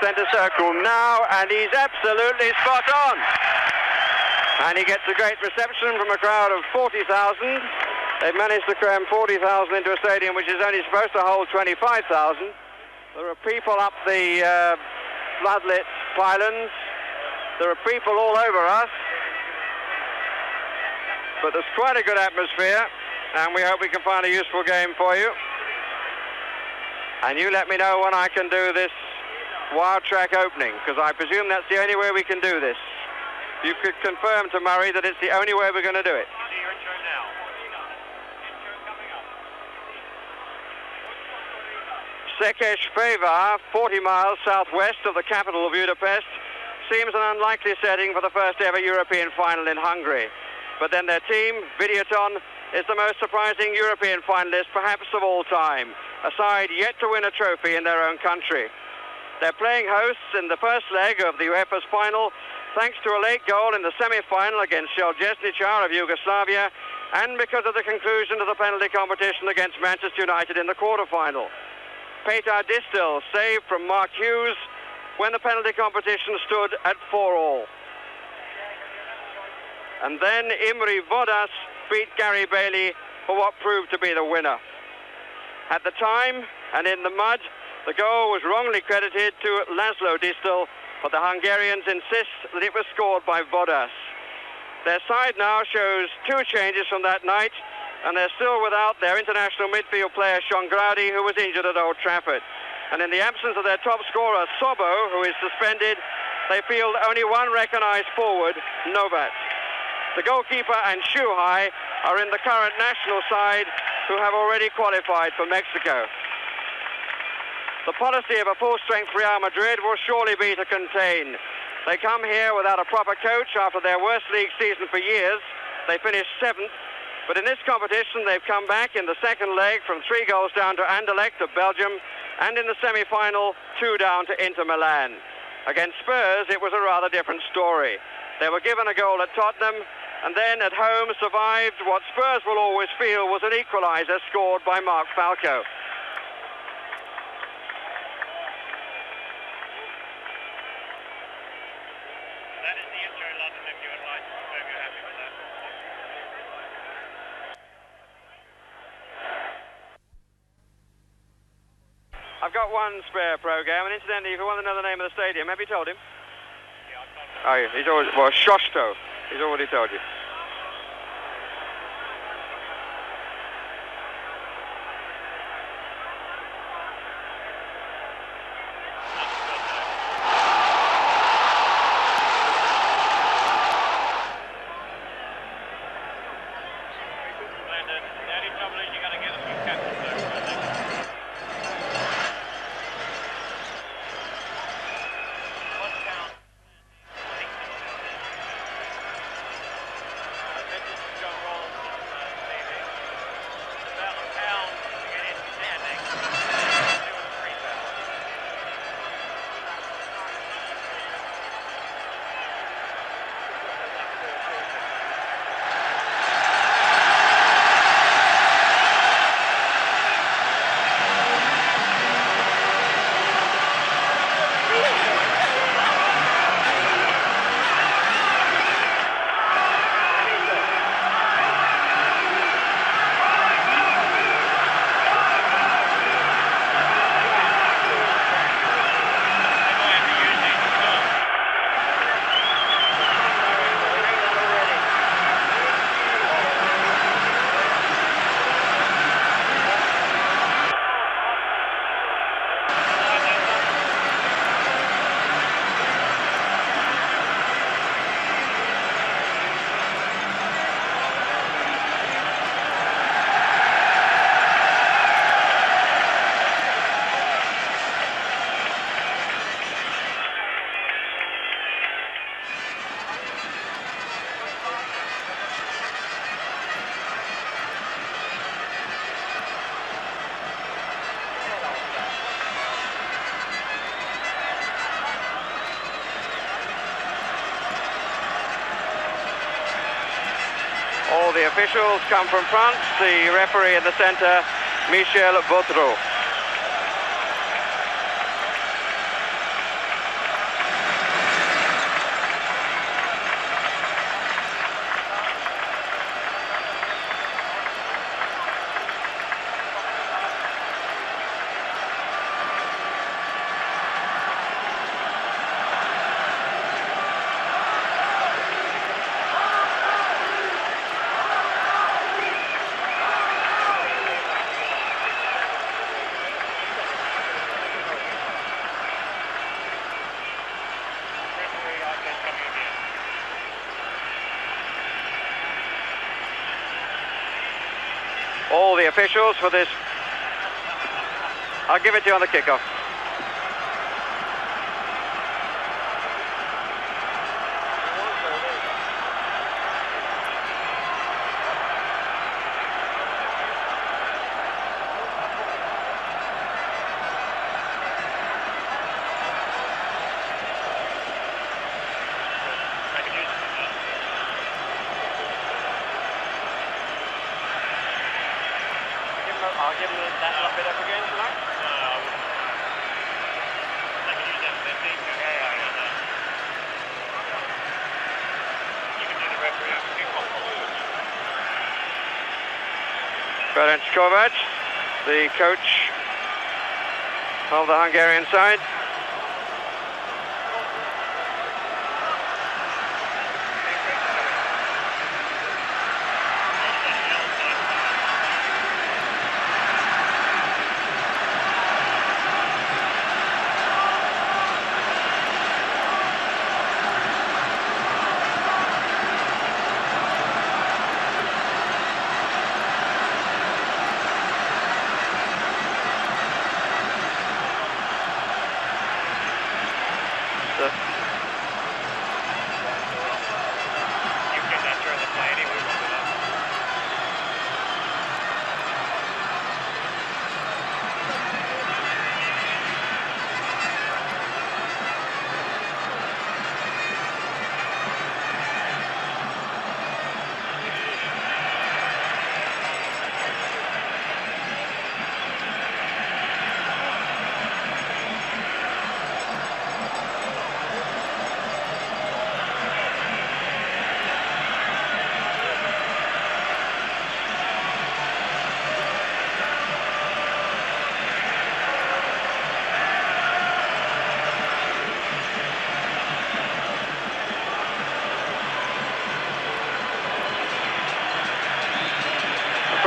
centre circle now, and he's absolutely spot on. And he gets a great reception from a crowd of 40,000. They've managed to cram 40,000 into a stadium which is only supposed to hold 25,000. There are people up the floodlit pylons. There are people all over us. But there's quite a good atmosphere, and we hope we can find a useful game for you. And you let me know when I can do this wild track opening, because I presume that's the only way we can do this. You could confirm to Murray that it's the only way we're going to do it. Szekesfehervar, 40 miles southwest of the capital of Budapest, seems an unlikely setting for the first ever European final in Hungary. But then their team, Videoton, is the most surprising European finalist perhaps of all time, a side yet to win a trophy in their own country. They're playing hosts in the first leg of the UEFA's final, thanks to a late goal in the semi-final against Szekesfehervar of Yugoslavia, and because of the conclusion of the penalty competition against Manchester United in the quarter-final. Peter Distel saved from Mark Hughes when the penalty competition stood at 4-all. And then Imre Vodas beat Gary Bailey for what proved to be the winner. At the time, and in the mud, the goal was wrongly credited to Laszlo Distel, but the Hungarians insist that it was scored by Vodas. Their side now shows 2 changes from that night, and they're still without their international midfield player Sean Grady, who was injured at Old Trafford. And in the absence of their top scorer Sobo, who is suspended, they field only one recognised forward, Novat. The goalkeeper and Shuhai are in the current national side, who have already qualified for Mexico. The policy of a full-strength Real Madrid will surely be to contain. They come here without a proper coach after their worst league season for years. They finished 7th, but in this competition they've come back in the second leg from 3 goals down to Anderlecht of Belgium, and in the semi-final 2 down to Inter Milan. Against Spurs it was a rather different story. They were given a goal at Tottenham, and then at home survived what Spurs will always feel was an equaliser scored by Mark Falco. That is the intro, London, if you would like. I hope you're happy with that. I've got one spare programme, and incidentally, if you want to know the name of the stadium, have you told him? Yeah, I've told him. Oh, yeah, he's already, well, Shosto. He's already told you. Splendid. The only trouble is you've got to get a few captains over, I think. What's count? This is John Rawls on TV. It's about £1 to get in standing. 2 and 3 pounds. All the officials come from France, the referee in the centre, Michel. all the officials for this. I'll give it to you on the kickoff. I'll give them that little bit up again tonight. No, I wouldn't. I can use that 50. Yeah. You can do the referee on the kickoff. Ferenc Kovac, the coach of the Hungarian side.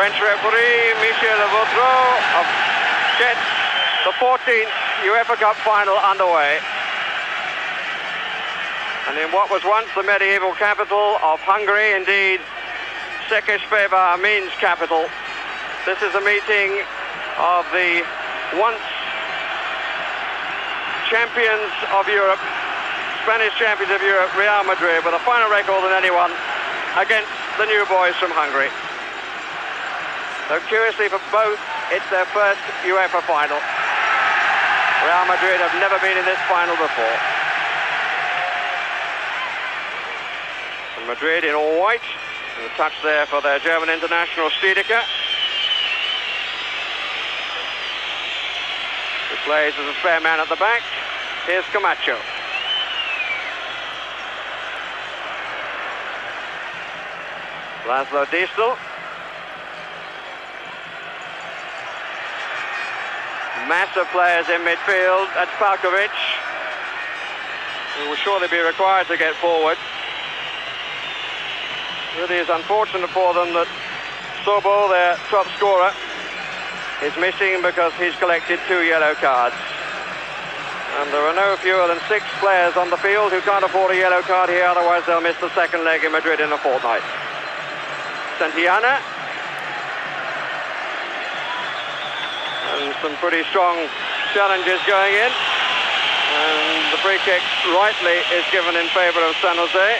French referee Michel gets the 14th UEFA Cup final underway. And in what was once the medieval capital of Hungary, indeed, Szekesfehervar means capital. This is a meeting of the once champions of Europe, Spanish champions of Europe, Real Madrid, with a finer record than anyone against the new boys from Hungary. So curiously for both, it's their first UEFA final. Real Madrid have never been in this final before. And Madrid in all white, and a touch there for their German international Stiedeker, who plays as a spare man at the back. Here's Camacho. Laszlo Distel. Massive players in midfield. That's Palkovic, who will surely be required to get forward. Really is unfortunate for them that Sobol, their top scorer, is missing because he's collected 2 yellow cards. And there are no fewer than 6 players on the field who can't afford a yellow card here, otherwise they'll miss the second leg in Madrid in a fortnight. Santillana. And some pretty strong challenges going in. And the free kick rightly is given in favour of San Jose.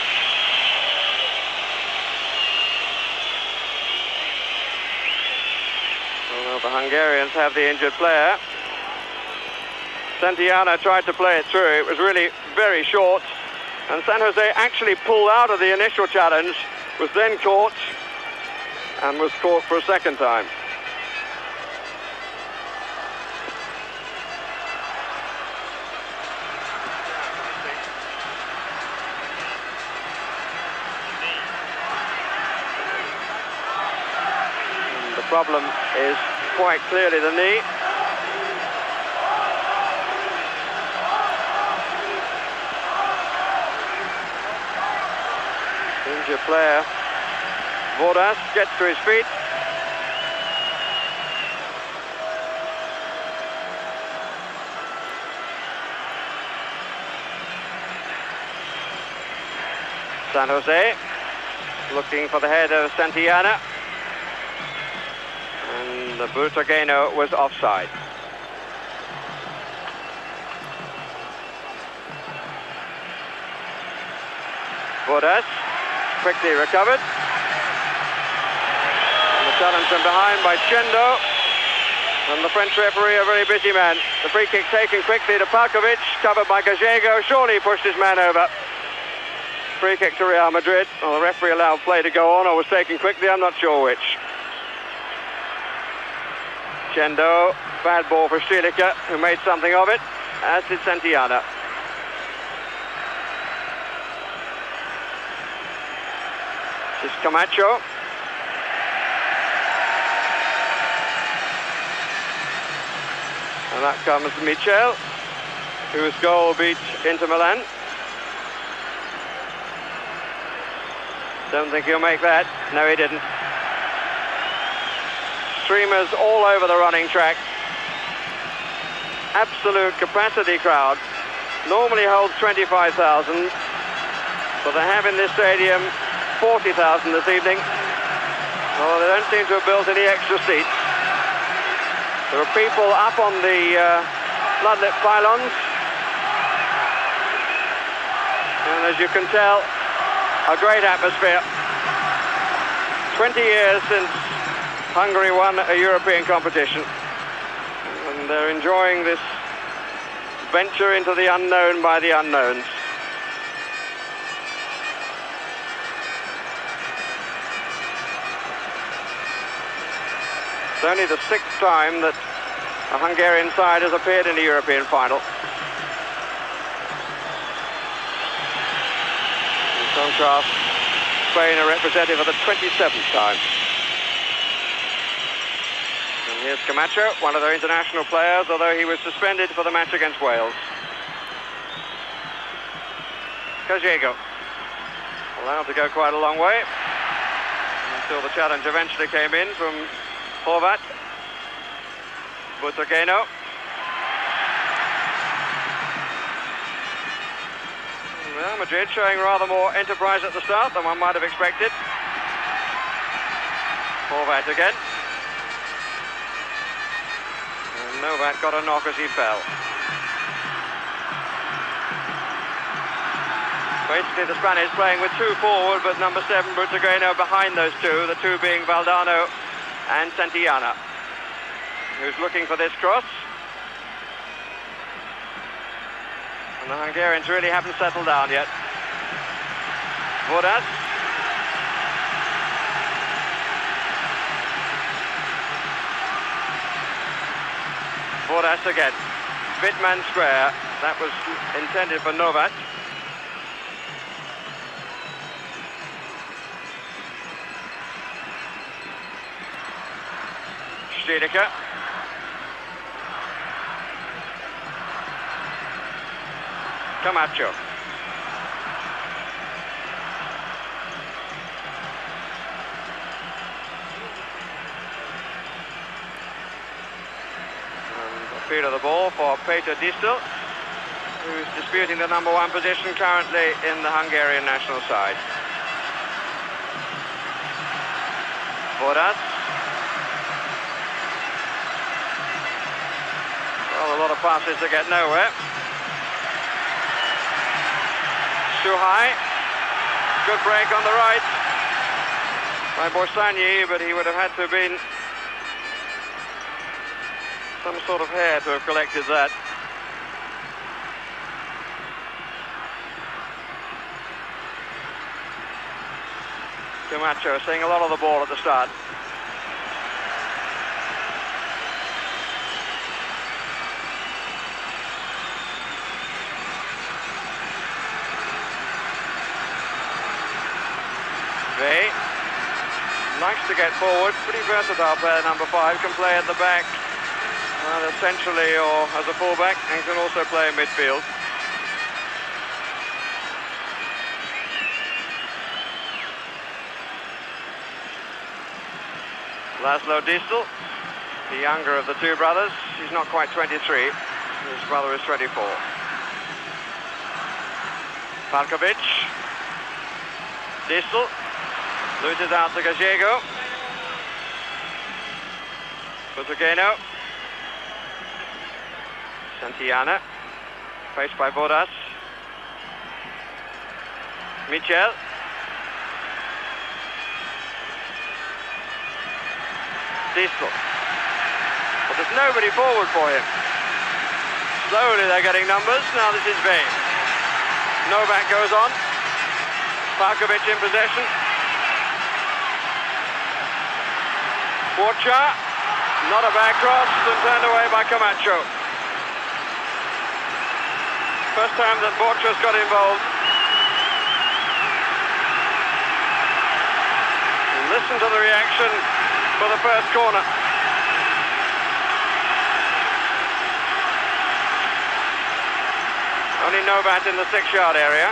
Well, the Hungarians have the injured player. Santillana tried to play it through. It was really very short. And San Jose actually pulled out of the initial challenge, was then caught, and was caught for a second time. The problem is quite clearly the knee. Injured player Vodas gets to his feet. San Jose looking for the head of Santillana. The Butageno was offside. Bodas quickly recovered. And the challenge from behind by Chendo. And the French referee, a very busy man. The free kick taken quickly to Palkovic, covered by Gallego. Surely he pushed his man over. Free kick to Real Madrid. Well, the referee allowed play to go on, or was taken quickly, I'm not sure which. Chendo, bad ball for Stilica, who made something of it, as did Santillana. This is Camacho. And that comes Michel, whose goal beat Inter Milan. Don't think he'll make that. No, he didn't. Streamers all over the running track. Absolute capacity crowd. Normally holds 25,000, but they have in this stadium 40,000 this evening. Well, they don't seem to have built any extra seats. There are people up on the floodlit pylons. And as you can tell, a great atmosphere. 20 years since Hungary won a European competition. And they're enjoying this venture into the unknown by the unknowns. It's only the 6th time that a Hungarian side has appeared in a European final. In contrast, Spain are representative of the 27th time. And here's Camacho, one of their international players, although he was suspended for the match against Wales. Gallego, allowed to go quite a long way, until the challenge eventually came in from Horvat. Butageno. Real Madrid showing rather more enterprise at the start than one might have expected. Horvat again. And Novak got a knock as he fell. Basically the Spanish playing with 2 forward, but number 7 Butageno behind those two, the two being Valdano and Santillana, who's looking for this cross. And the Hungarians really haven't settled down yet. Bodas. Bodas again. Bitman square. That was intended for Novak. Stilica. Camacho. And a feed of the ball for Peter Distel, who's disputing the number 1 position currently in the Hungarian national side. Bodas. Well, a lot of passes to get nowhere. Too high. Good break on the right by Borsani, but he would have had to have been some sort of hair to have collected that. Camacho seeing a lot of the ball at the start. Likes to get forward, pretty versatile player, number 5, can play at the back, either centrally or as a fullback, and can also play in midfield. Laszlo Distel, the younger of the two brothers, he's not quite 23, his brother is 24. Palkovic, Distel. Loses out to Gallego. Valdano. Santillana. Faced by Bodas. Michel. Diesel. But there's nobody forward for him. Slowly they're getting numbers. Now this is Vey. Novak goes on. Parkovic in possession. Borcha. Not a bad cross and turned away by Camacho. First time that Borcha's got involved. Listen to the reaction for the first corner. Only Novak in the 6-yard area.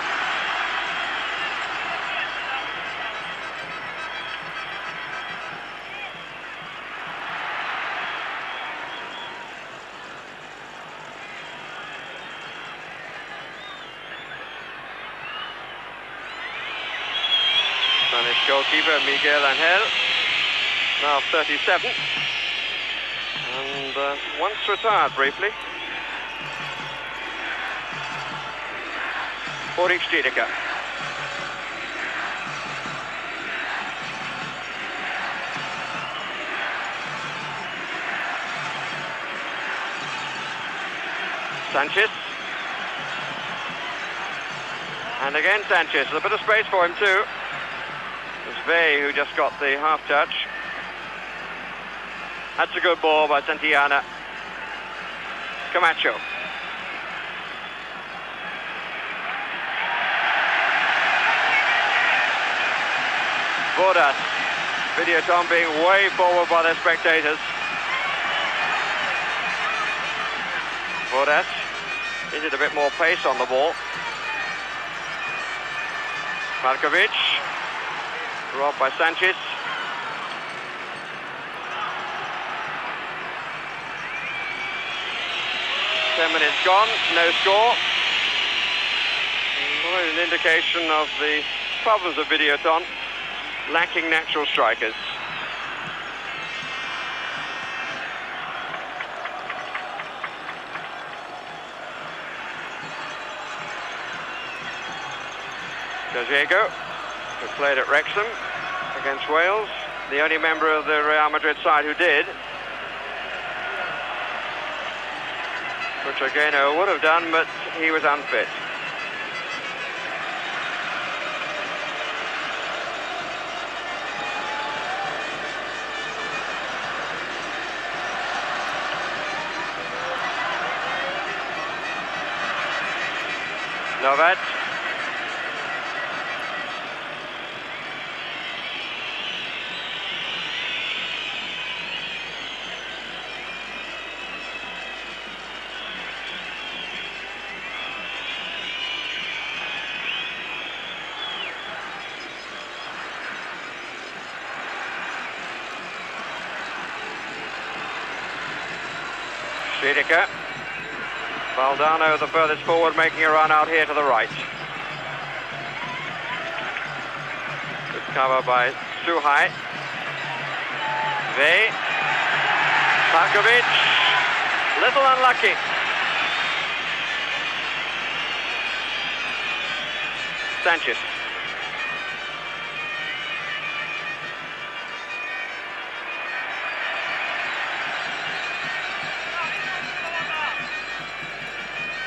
Spanish goalkeeper Michel, now 37, and once retired briefly. Boris Stiedeker. Sanchez. And again Sanchez. A bit of space for him too. It's Vey who just got the half touch. That's a good ball by Santillana. Camacho. Bodas. Videoton being way forward by their spectators. Bodas needed a bit more pace on the ball. Parkovic. Robbed by Sanchez. Ten minutes gone, no score. Well, an indication of the problems of Videoton, lacking natural strikers. Gallego, who played at Wrexham against Wales, the only member of the Real Madrid side who did. Which Valdano would have done, but he was unfit. Novak. Stiedeker. Valdano, the furthest forward, making a run out here to the right. Good cover by Suhai. Vey. Parkovic. Little unlucky. Sanchez.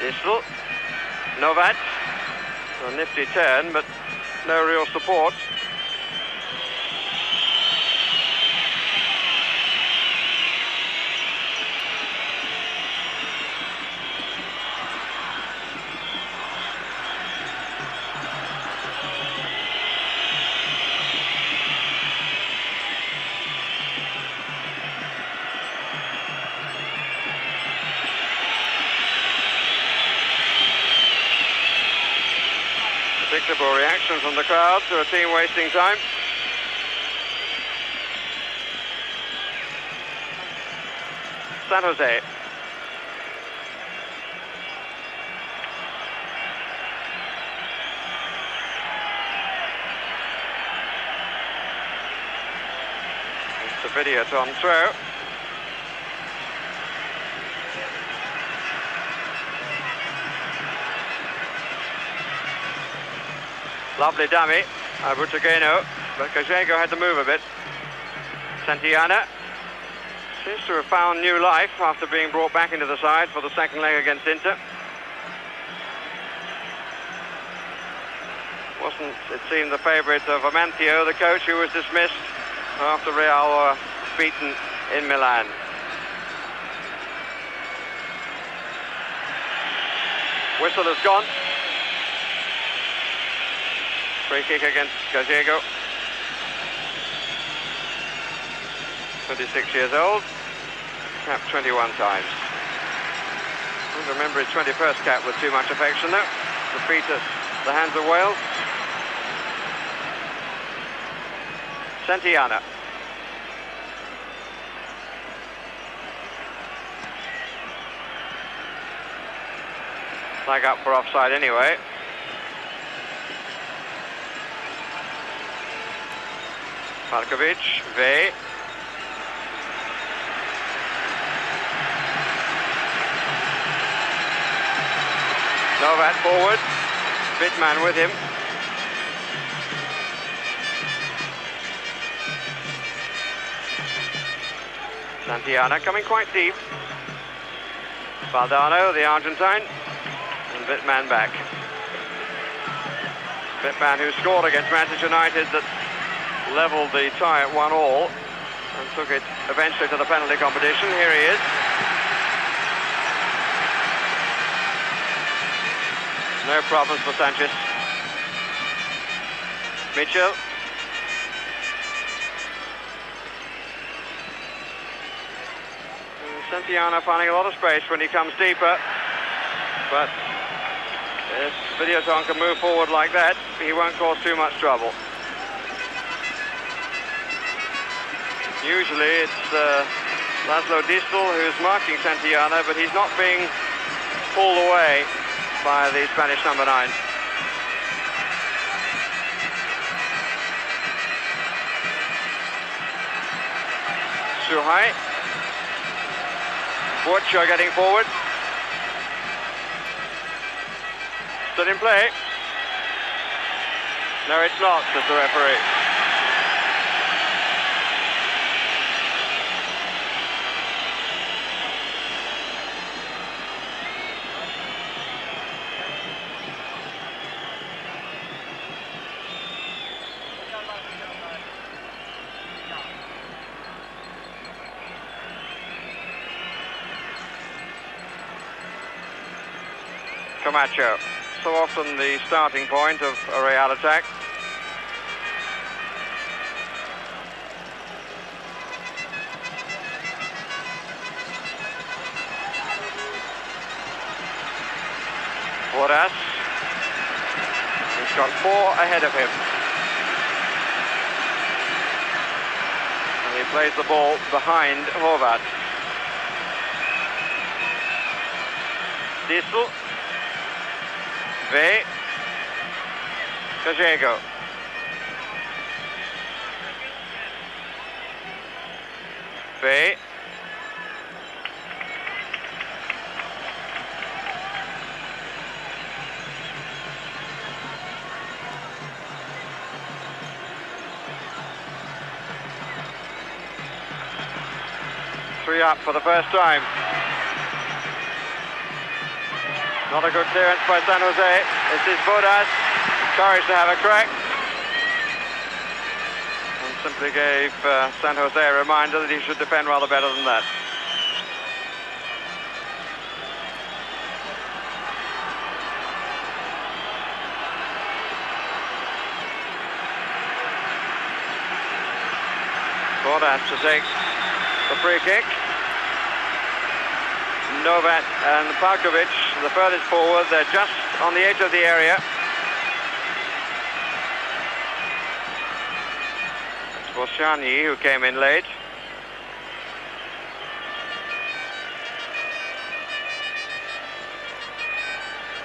Diesel. Novak. A nifty turn, but no real support. Predictable reaction from the crowd to a team wasting time. San Jose. It's a Videoton throw. Lovely dummy, Butrageno, but Gallego had to move a bit. Santillana seems to have found new life after being brought back into the side for the second leg against Inter. Wasn't, it seemed, the favourite of Amancio, the coach, who was dismissed after Real were beaten in Milan. Whistle has gone. Free kick against Gallego. 26 years old, capped 21 times. I don't remember his 21st cap with too much affection though. Defeat at the hands of Wales. Santillana. Flag up for offside anyway. Markovic, V. Novat forward, Bitman with him. Santillana coming quite deep. Valdano, the Argentine, and Bitman back. Bitman, who scored against Manchester United, that levelled the tie at 1-1 and took it eventually to the penalty competition. Here he is. No problems for Sanchez. Michel. Santillana finding a lot of space when he comes deeper, but if Videoton can move forward like that, he won't cause too much trouble. Usually it's Laszlo Distel who's marking Santillana, but he's not being pulled away by the Spanish number 9. Suhai. Butcher getting forward. Still in play. No, it's not, says the referee. Camacho, so often the starting point of a Real attack. Boras, he's got 4 ahead of him. And he plays the ball behind Horvat. Distel. V. Gallego. V. Three up for the first time. Not a good clearance by San Jose. This is Bodas. Courage to have a crack. And simply gave San Jose a reminder that he should defend rather better than that. Bodas to take the free kick. Novat and Parkovic, the furthest forward, they're just on the edge of the area. It's Bosciani who came in late.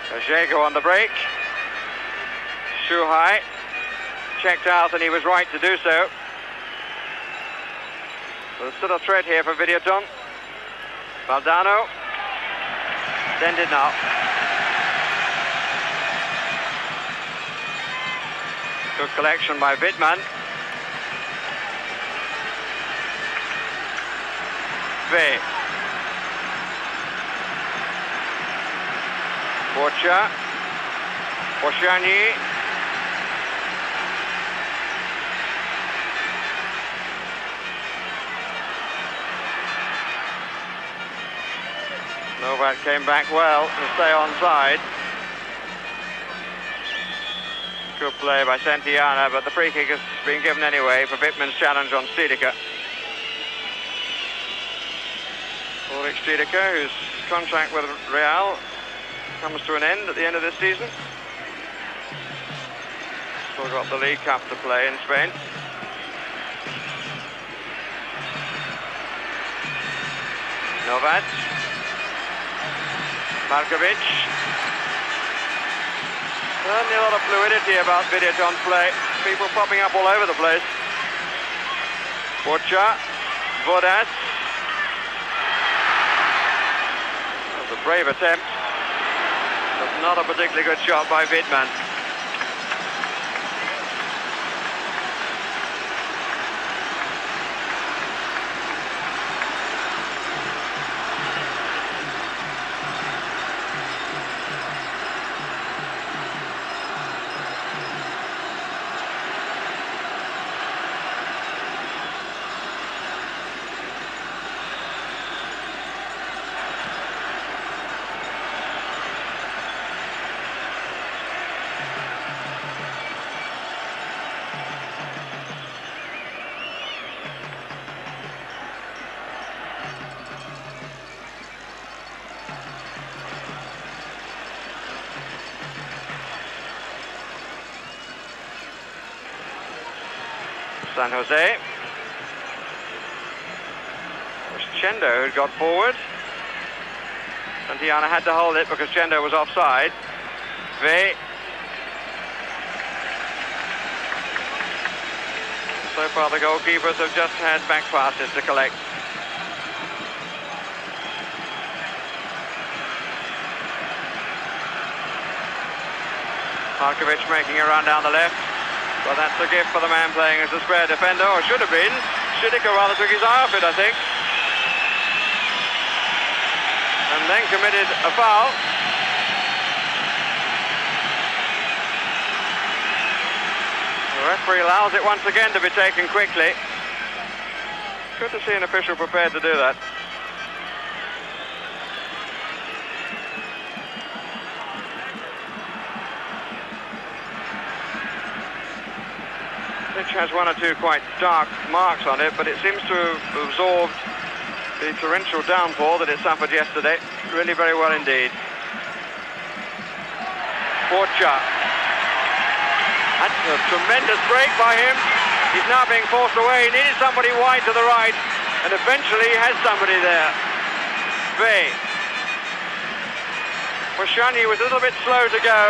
Gallego on the break. Suhai checked out, and he was right to do so. There's still a threat here for Videoton. Valdano. Send it now. Good collection by Wittmann. V. Borcha. Borshani. Novak came back well to stay onside. Good play by Santillana, but the free kick has been given anyway for Wittmann's challenge on Stiedeker. Ulrich Stiedeker, whose contract with Real comes to an end at the end of this season. Still got the League Cup to play in Spain. Novak. Markovic. Certainly a lot of fluidity about Videoton's play. People popping up all over the place. Borcha. Vodas. That was a brave attempt, but not a particularly good shot by Wittmann. San Jose. It was Chendo who'd got forward. Santillana had to hold it because Chendo was offside. V. So far the goalkeepers have just had back passes to collect. Markovic making a run down the left. Well, that's a gift for the man playing as a spare defender, or should have been. Stiedeker rather took his eye off it, I think. And then committed a foul. The referee allows it once again to be taken quickly. Good to see an official prepared to do that. Pitch has one or two quite dark marks on it, but it seems to have absorbed the torrential downpour that it suffered yesterday really very well indeed. Borcha. That's a tremendous break by him. He's now being forced away. He needed somebody wide to the right, and eventually he has somebody there. V. Borshani was a little bit slow to go,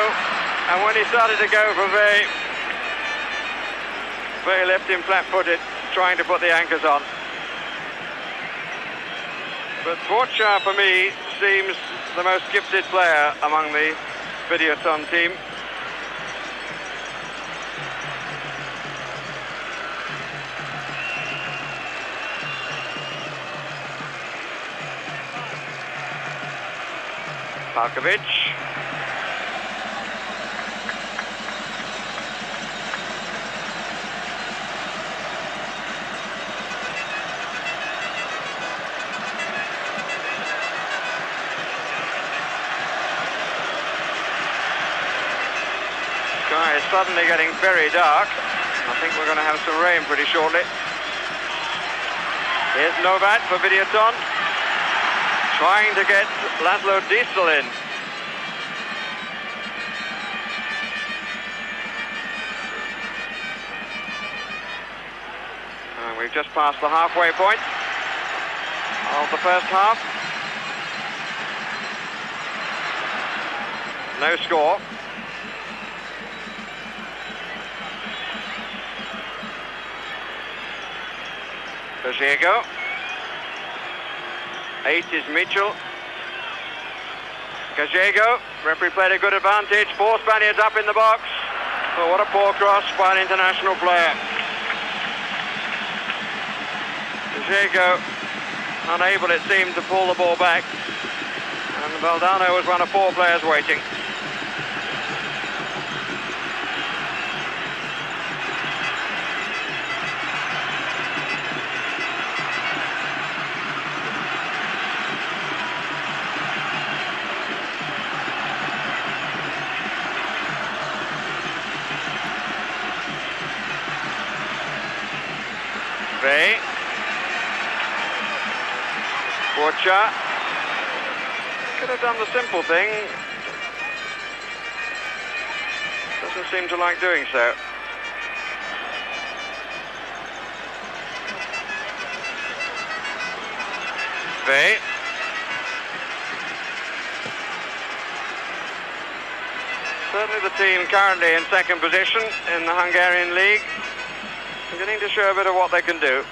and when he started to go for V, he left him flat-footed, trying to put the anchors on. But Borcha, for me, seems the most gifted player among the Videoton team. Markovic. Sky is suddenly getting very dark. I think we're going to have some rain pretty shortly. Here's Novak for Videoton, trying to get Laszlo Diesel in. And we've just passed the halfway point of the first half. No score. Gallego. 8 is Michel. Gallego, referee played a good advantage. 4 Spaniards up in the box. Oh, what a poor cross by an international player. Diego unable, it seemed, to pull the ball back. And Valdano was one of 4 players waiting. Vey. Borcha. Could have done the simple thing. Doesn't seem to like doing so. Vey. Certainly the team currently in second position in the Hungarian league, beginning to show a bit of what they can do.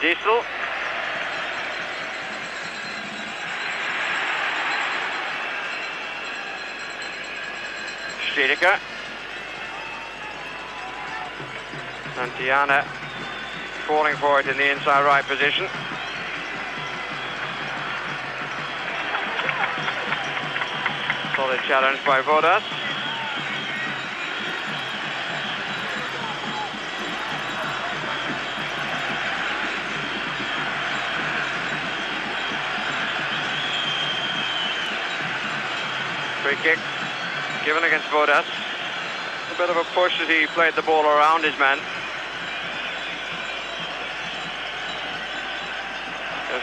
Diesel. Stiedeker. Santillana falling for it in the inside right position. Solid challenge by Vodas. Free kick given against Vodas. A bit of a push as he played the ball around his man.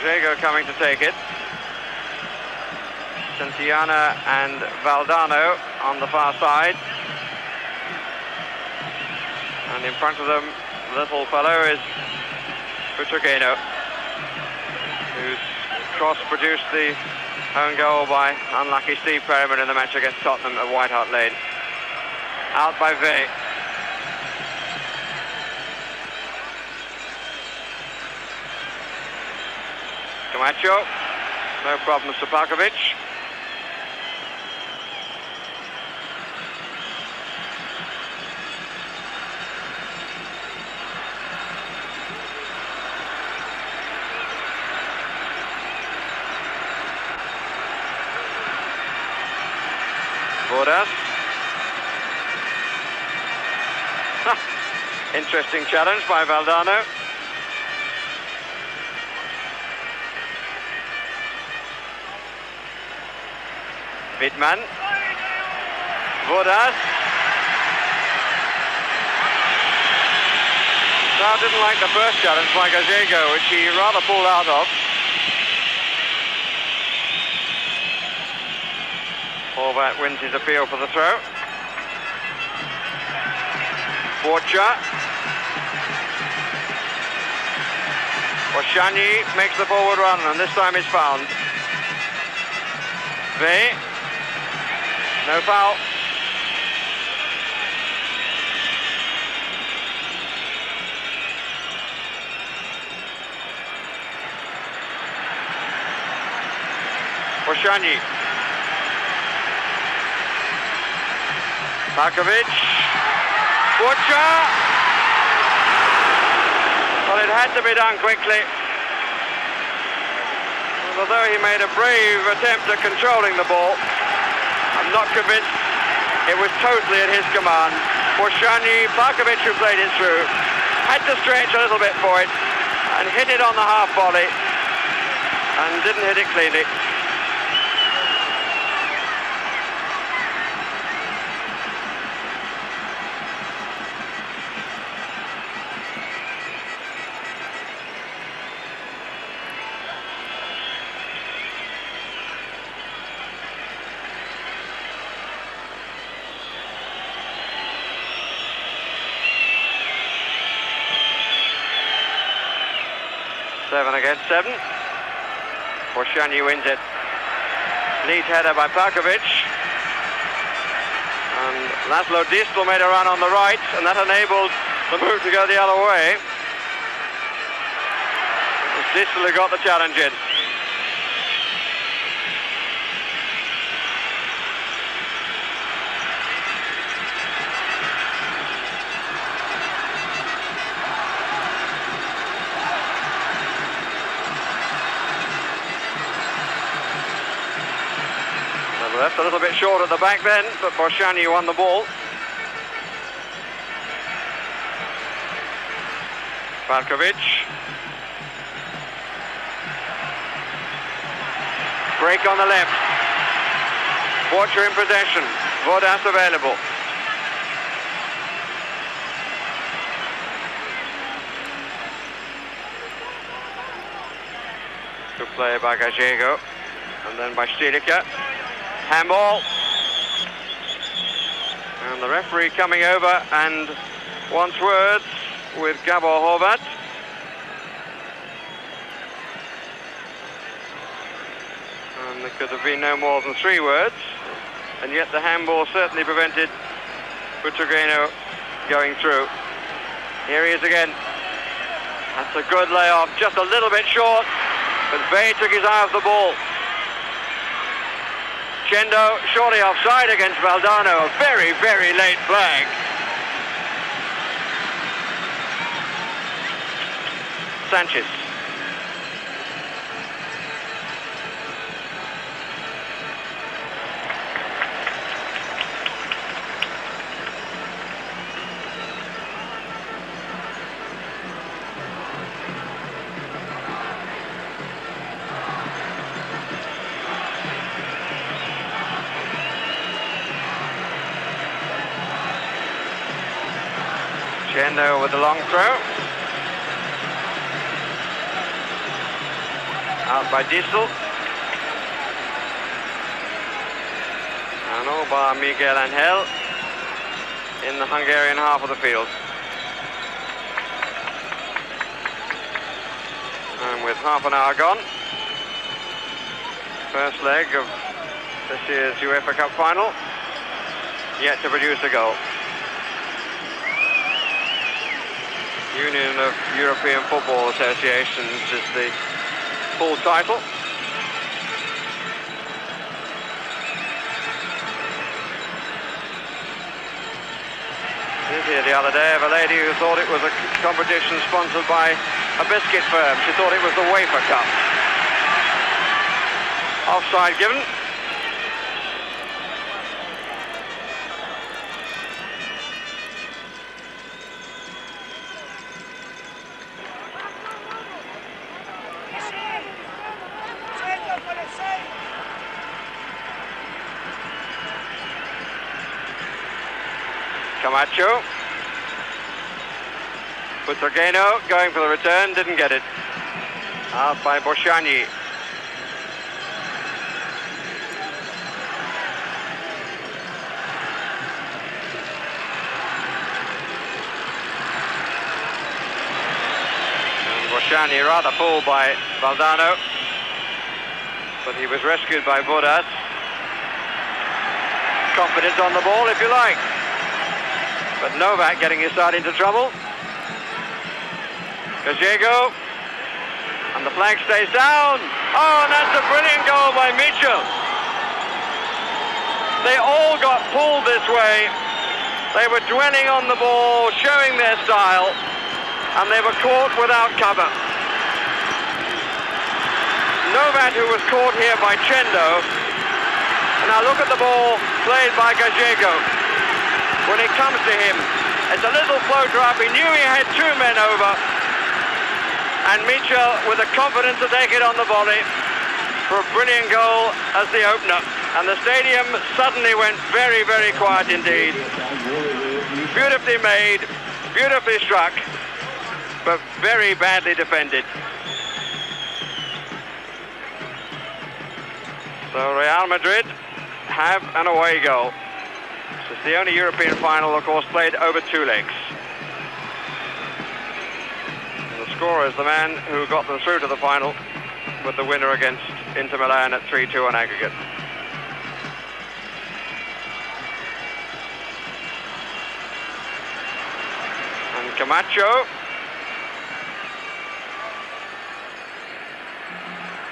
Diego coming to take it. Santillana and Valdano on the far side. And in front of them, the little fellow is Butrageno, whose cross produced the own goal by unlucky Steve Perryman in the match against Tottenham at White Hart Lane. Out by Vey. Camacho. No problems to Parkovic. Vodas. Interesting challenge by Valdano. Wittmann. Vodas. Now didn't like the first challenge by Gallego, which he rather pulled out of. Horvat wins his appeal for the throw. Borcha. Oshani makes the forward run, and this time is found. Vey. No foul. Oshani. Parkovic. Borcha. Well, it had to be done quickly. Although he made a brave attempt at controlling the ball, I'm not convinced it was totally at his command. Borshani, Parkovic, who played it through, had to stretch a little bit for it and hit it on the half volley and didn't hit it cleanly. Seven against 7. Borshani wins it. Neat header by Parkovic. And Laszlo Distel made a run on the right, and that enabled the move to go the other way. It was Distel who got the challenge in. a little bit short at the back then, but Borshani won the ball. Valkovic. Break on the left. Watcher in possession. Vodas available. Good play by Gallego. And then by Stilica. Handball. And the referee coming over and wants words with Gabor Horvat. And there could have been no more than 3 words. And yet the handball certainly prevented Butrageno going through. Here he is again. That's a good layoff, just a little bit short, but Bay took his eye off the ball. Chendo shortly offside against Valdano, a very, very late flag. Sanchez. Chendo with the long throw. Out by Diesel. And all by Miguel Angel in the Hungarian half of the field. And with half an hour gone, first leg of this year's UEFA Cup final, yet to produce a goal. Union of European Football Associations is the full title. Did hear the other day of a lady who thought it was a competition sponsored by a biscuit firm. She thought it was the UEFA Cup. Offside given. Camacho. Butrageno going for the return, didn't get it. Out by Borshani. And Borshani rather pulled by Valdano, but he was rescued by Vodas. Confidence on the ball, if you like. But Novak getting his side into trouble. Gallego. And the flag stays down. Oh, and that's a brilliant goal by Michel. They all got pulled this way. They were dwelling on the ball, showing their style, and they were caught without cover. Novak, who was caught here by Chendo. And now look at the ball played by Gallego. When it comes to him, it's a little floater up. He knew he had 2 men over. And Michel with the confidence to take it on the volley for a brilliant goal as the opener. And the stadium suddenly went very, very quiet indeed. Beautifully made, beautifully struck, but very badly defended. So Real Madrid have an away goal. It's the only European final, of course, played over 2 legs. And the scorer is the man who got them through to the final with the winner against Inter Milan at 3-2 on aggregate. And Camacho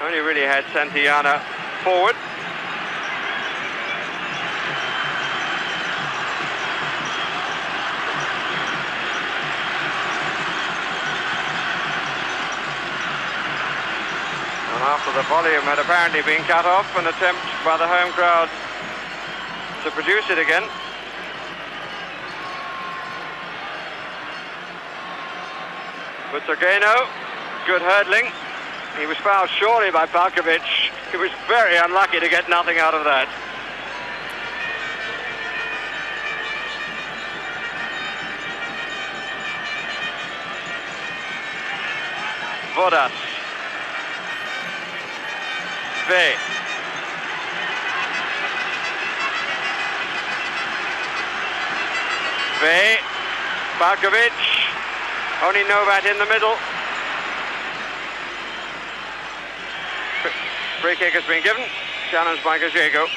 only really had Santillana forward. And after the volume had apparently been cut off, an attempt by the home crowd to produce it again. Butrageno, good hurdling. He was fouled surely by Palkovic. He was very unlucky to get nothing out of that. Vodas. V. V. Palkovic. Only Novat in the middle. Free kick has been given. Challenged by Gallego.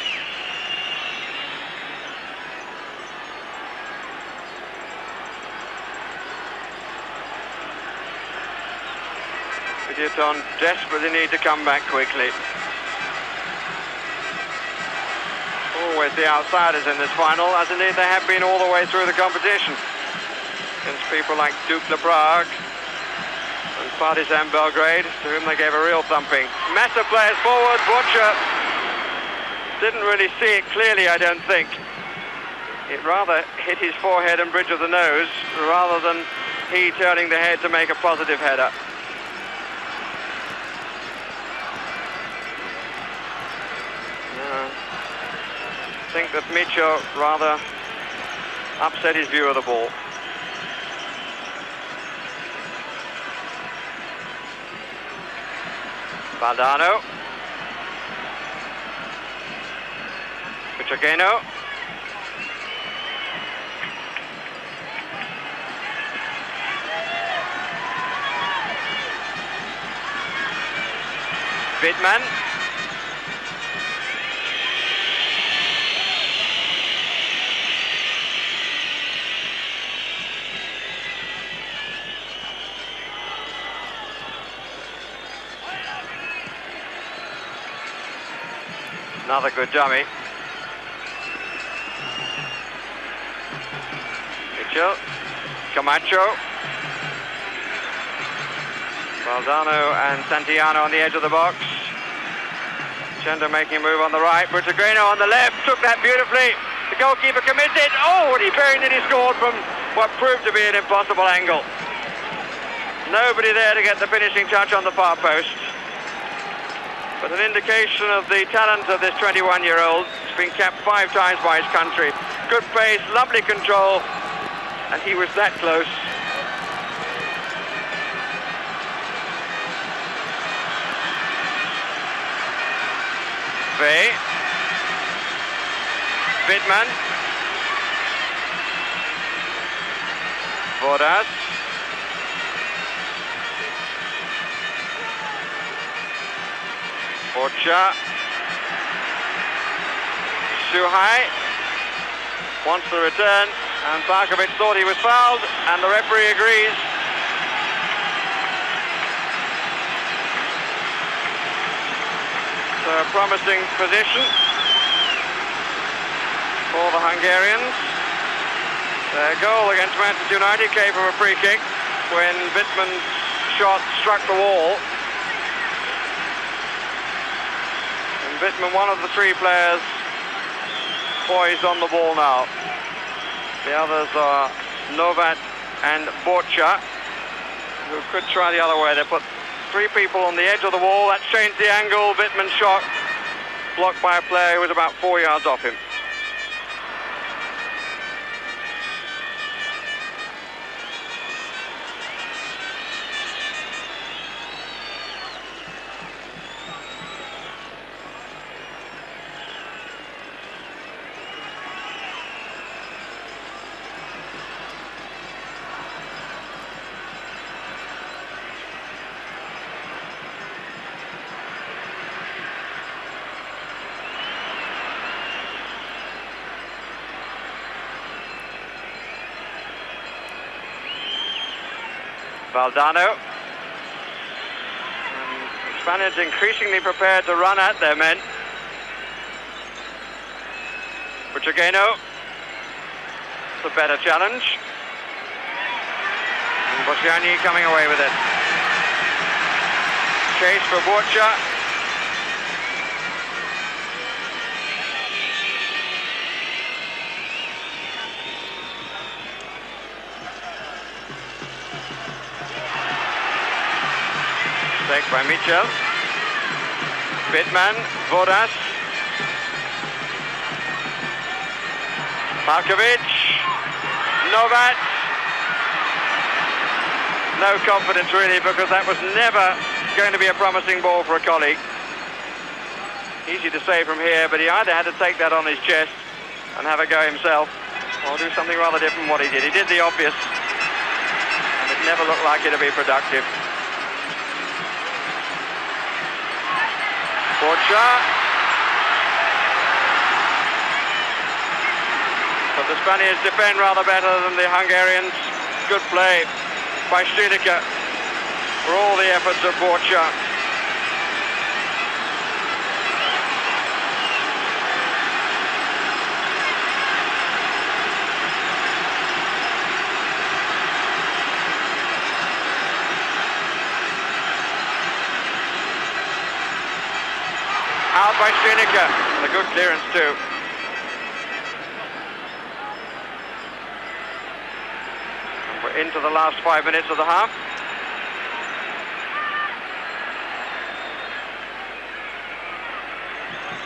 Videoton desperately need to come back quickly. Always the outsiders in this final, as indeed they have been all the way through the competition. Against people like Dukla Prague and Partizan Belgrade, to whom they gave a real thumping. Massive players forward. Butcher didn't really see it clearly, I don't think. It rather hit his forehead and bridge of the nose, rather than he turning the head to make a positive header. I think that Michel rather upset his view of the ball. Valdano. Butrageno. Wittmann. Another good dummy. Michel. Camacho. Valdano and Santillana on the edge of the box. Chendo making a move on the right. Butrageno on the left. Took that beautifully. The goalkeeper commits it. Oh, and he very nearly scored from what proved to be an impossible angle. Nobody there to get the finishing touch on the far post. But an indication of the talent of this 21-year-old. He's been capped 5 times by his country. Good pace, lovely control, and he was that close. V. Wittmann. Vodas. Borcha. Suhai wants the return, and Barkovic thought he was fouled, and the referee agrees. So a promising position for the Hungarians. Their goal against Manchester United came from a free kick when Wittmann's shot struck the wall. Wittmann, one of the 3 players, poised on the ball now. The others are Novat and Borcha, who could try the other way. They put 3 people on the edge of the wall. That changed the angle. Wittmann's shot blocked by a player who was about 4 yards off him. Valdano. And Spaniards increasingly prepared to run at their men. Butrageno, the better challenge. And Bosciani coming away with it. Chase for Borcha. Take by Michel. Bitman, Vodas. Markovic. Novat. No confidence really, because that was never going to be a promising ball for a colleague. Easy to say from here, but he either had to take that on his chest and have a go himself, or do something rather different from what he did. He did the obvious, and it never looked like it to be productive. Borcha. But the Spaniards defend rather better than the Hungarians. Good play by Stunica for all the efforts of Borcha. Out by Stunica, and a good clearance too. We're into the last 5 minutes of the half.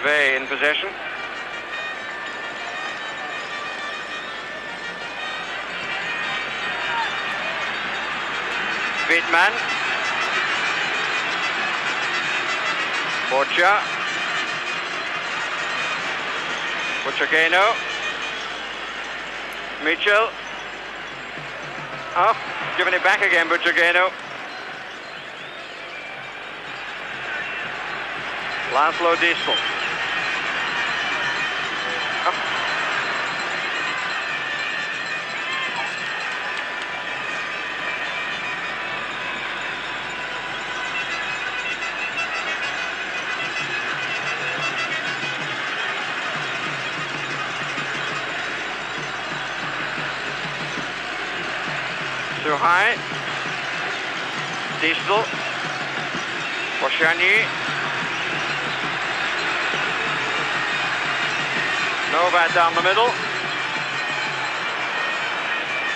Vey in possession. Wittmann. Borcha. Buchageno. Michel. Oh, giving it back again, Buchageno. Laszlo Distel. Oh. Too high. Distel. Boshani. Novat down the middle.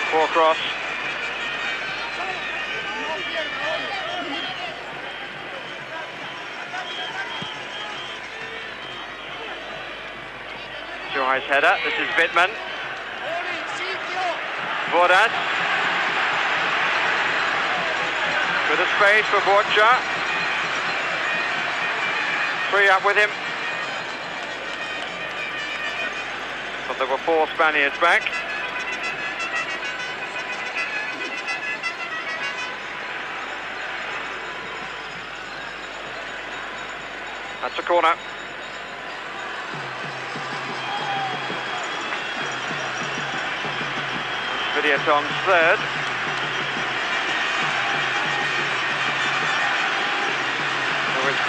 Poor cross. Too high's header. This is Wittmann. Vodas. Bit of space for Borcha. 3 up with him. But there were 4 Spaniards back. That's a corner. Videoton's third.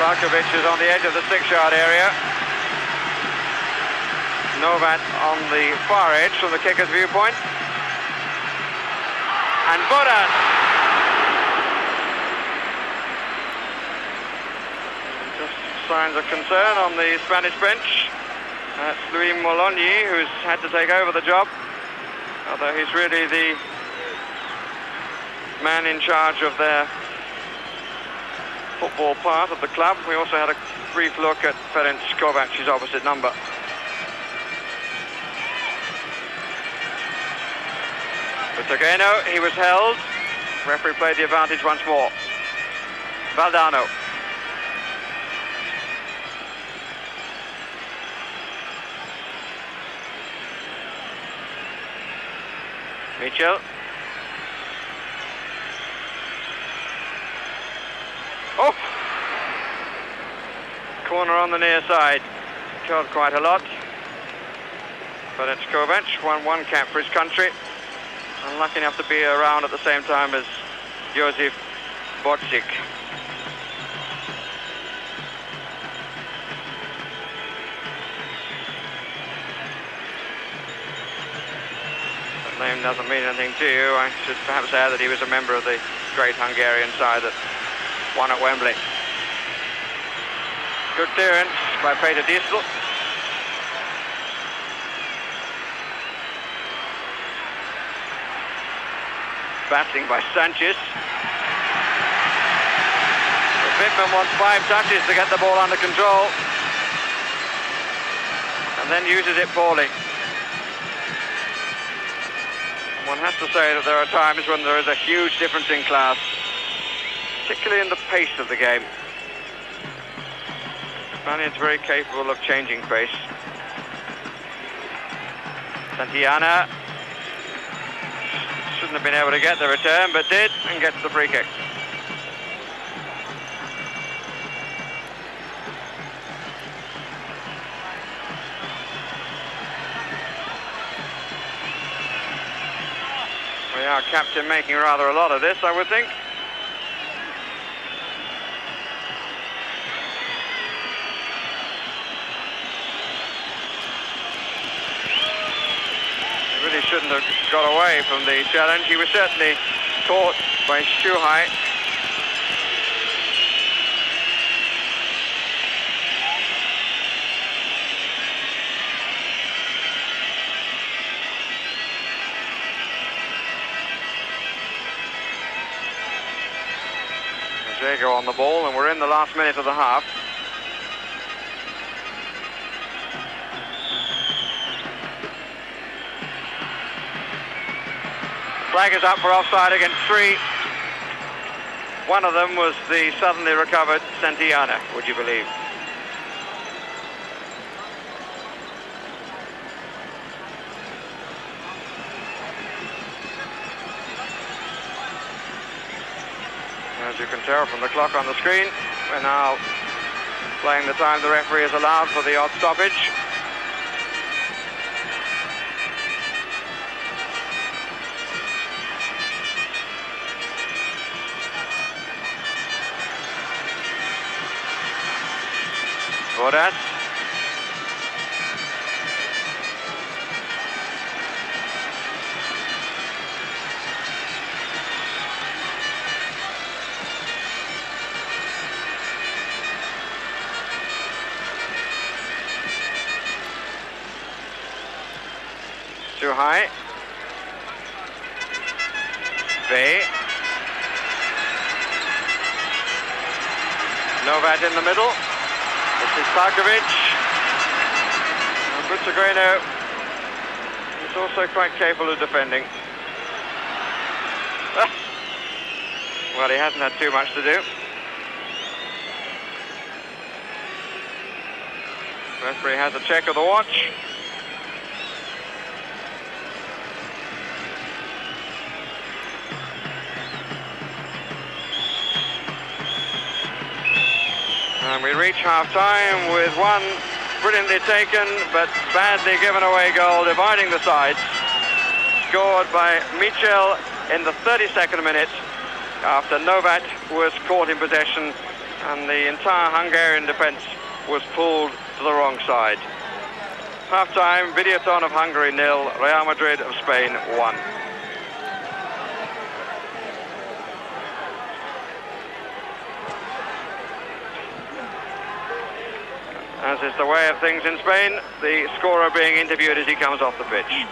Markovic is on the edge of the 6-yard area. Novat on the far edge from the kicker's viewpoint. And Bodas. Just signs of concern on the Spanish bench. That's Luis Molonyi, who's had to take over the job, although he's really the man in charge of their football part of the club. We also had a brief look at Ferenc Kovac's opposite number. Buchageno, he was held. Referee played the advantage once more. Valdano. Michel. Oh! Corner on the near side. Killed quite a lot. Ferenc Kovac won 1 cap for his country. Unlucky enough to be around at the same time as Josip Bocic. That name doesn't mean anything to you. I should perhaps add that he was a member of the great Hungarian side that won at Wembley. Good clearance by Peter Distel. Battling by Sanchez. Wittmann wants 5 touches to get the ball under control, and then uses it poorly. And one has to say that there are times when there is a huge difference in class, particularly in the pace of the game. Spaniard's very capable of changing pace. Santillana shouldn't have been able to get the return, but did, and gets the free kick. We are captain making rather a lot of this, I would think. He really shouldn't have got away from the challenge. He was certainly caught by Shuhai. Jago on the ball, and we're in the last minute of the half. Flag is up for offside against 3. One of them was the suddenly recovered Santillana, would you believe? As you can tell from the clock on the screen, we're now playing the time the referee has allowed for the odd stoppage. Bodas. Too high. Bay. Novat in the middle. This is Tarkovic. Buttagreno is also quite capable of defending. Well, he hasn't had too much to do. Referee has a check of the watch. And we reach half-time with one brilliantly taken but badly given away goal dividing the sides, scored by Michel in the 32nd minute after Novat was caught in possession and the entire Hungarian defence was pulled to the wrong side. Half-time, Videoton of Hungary 0, Real Madrid of Spain 1. As is the way of things in Spain, the scorer being interviewed as he comes off the pitch.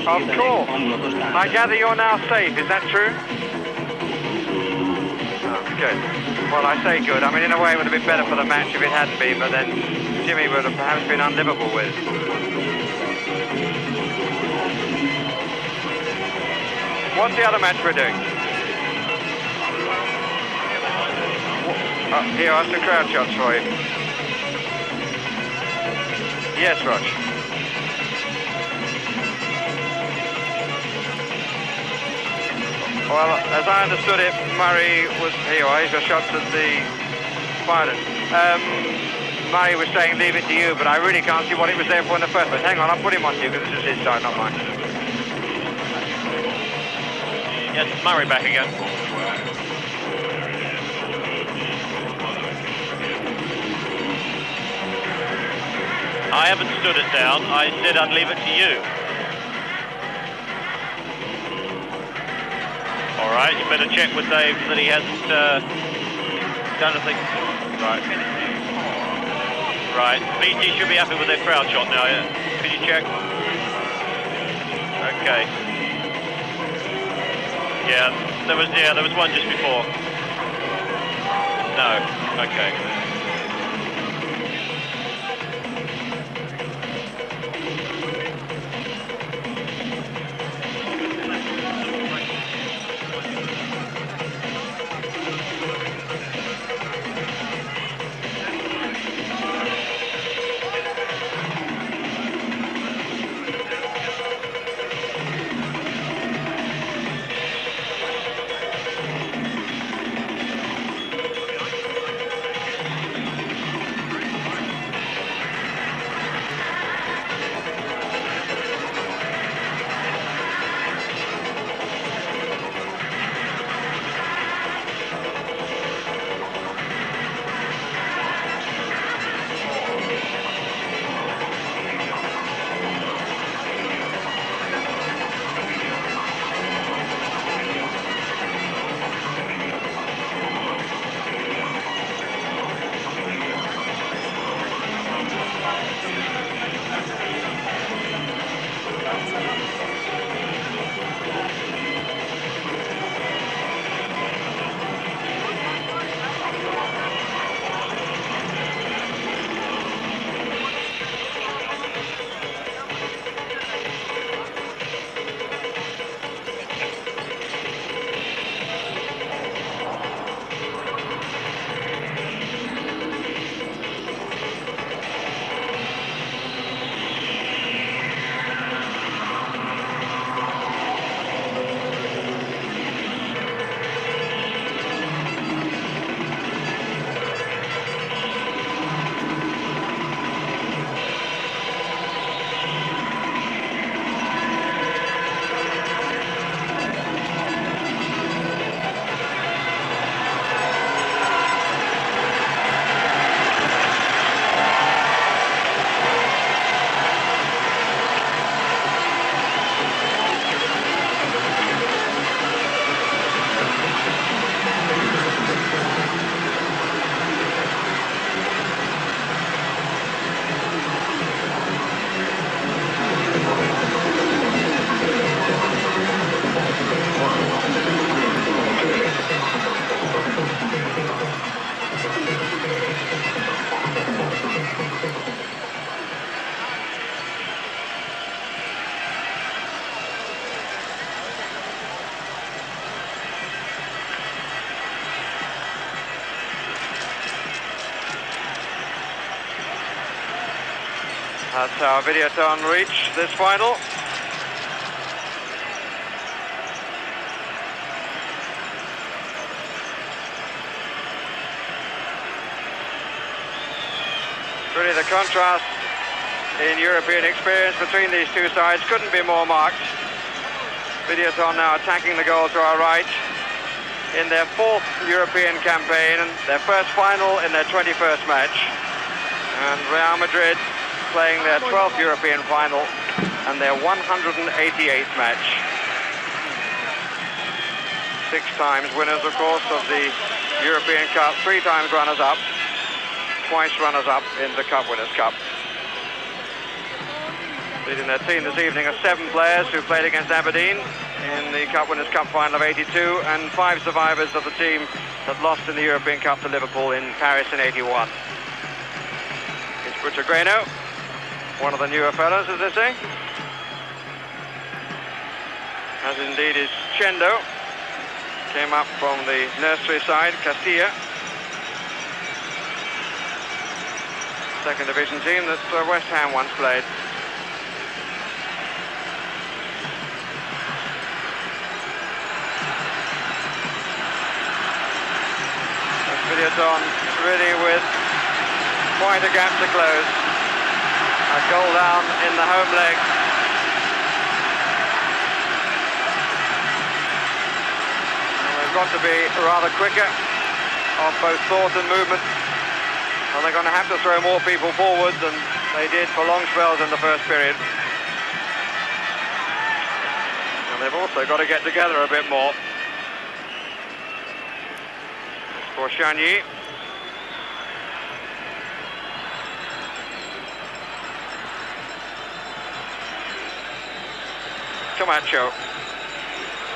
Of course. I gather you're now safe, is that true? Oh, good. Well, I say good. I mean, in a way, it would have been better for the match if it hadn't been, but then Jimmy would have perhaps been unlivable with. What's the other match we're doing? Oh, here are some crowd shots for you. Yes, Rog. Well, as I understood it, Murray was here. He's got shots at the pardon. Murray was saying leave it to you, but I really can't see what it was there for in the first place. Hang on, I'll put him on to you because this is his side, not mine. Yes, Murray back again. I haven't stood it down. I said I'd leave it to you. All right, you better check with Dave that he hasn't done anything. Right. Right. BT should be happy with their crowd shot now. Yeah. Can you check? Okay. Yeah, there was one just before. No. Okay. That's how Videoton reach this final. Really, the contrast in European experience between these two sides couldn't be more marked. Videoton now attacking the goal to our right in their 4th European campaign, their first final in their 21st match. And Real Madrid playing their 12th European final and their 188th match. 6 times winners, of course, of the European Cup, 3 times runners-up, twice runners-up in the Cup Winners' Cup. Leading their team this evening are 7 players who played against Aberdeen in the Cup Winners' Cup final of '82, and 5 survivors of the team that lost in the European Cup to Liverpool in Paris in '81. It's Buttagreno, one of the newer fellows, as they say. As indeed is Chendo. Came up from the nursery side, Castilla. Second division team that West Ham once played. That's Videoton really with quite a gap to close. A goal down in the home leg. And they've got to be rather quicker on both thought and movement. And they're going to have to throw more people forwards than they did for long spells in the first period. And they've also got to get together a bit more. It's for Chagny. Camacho,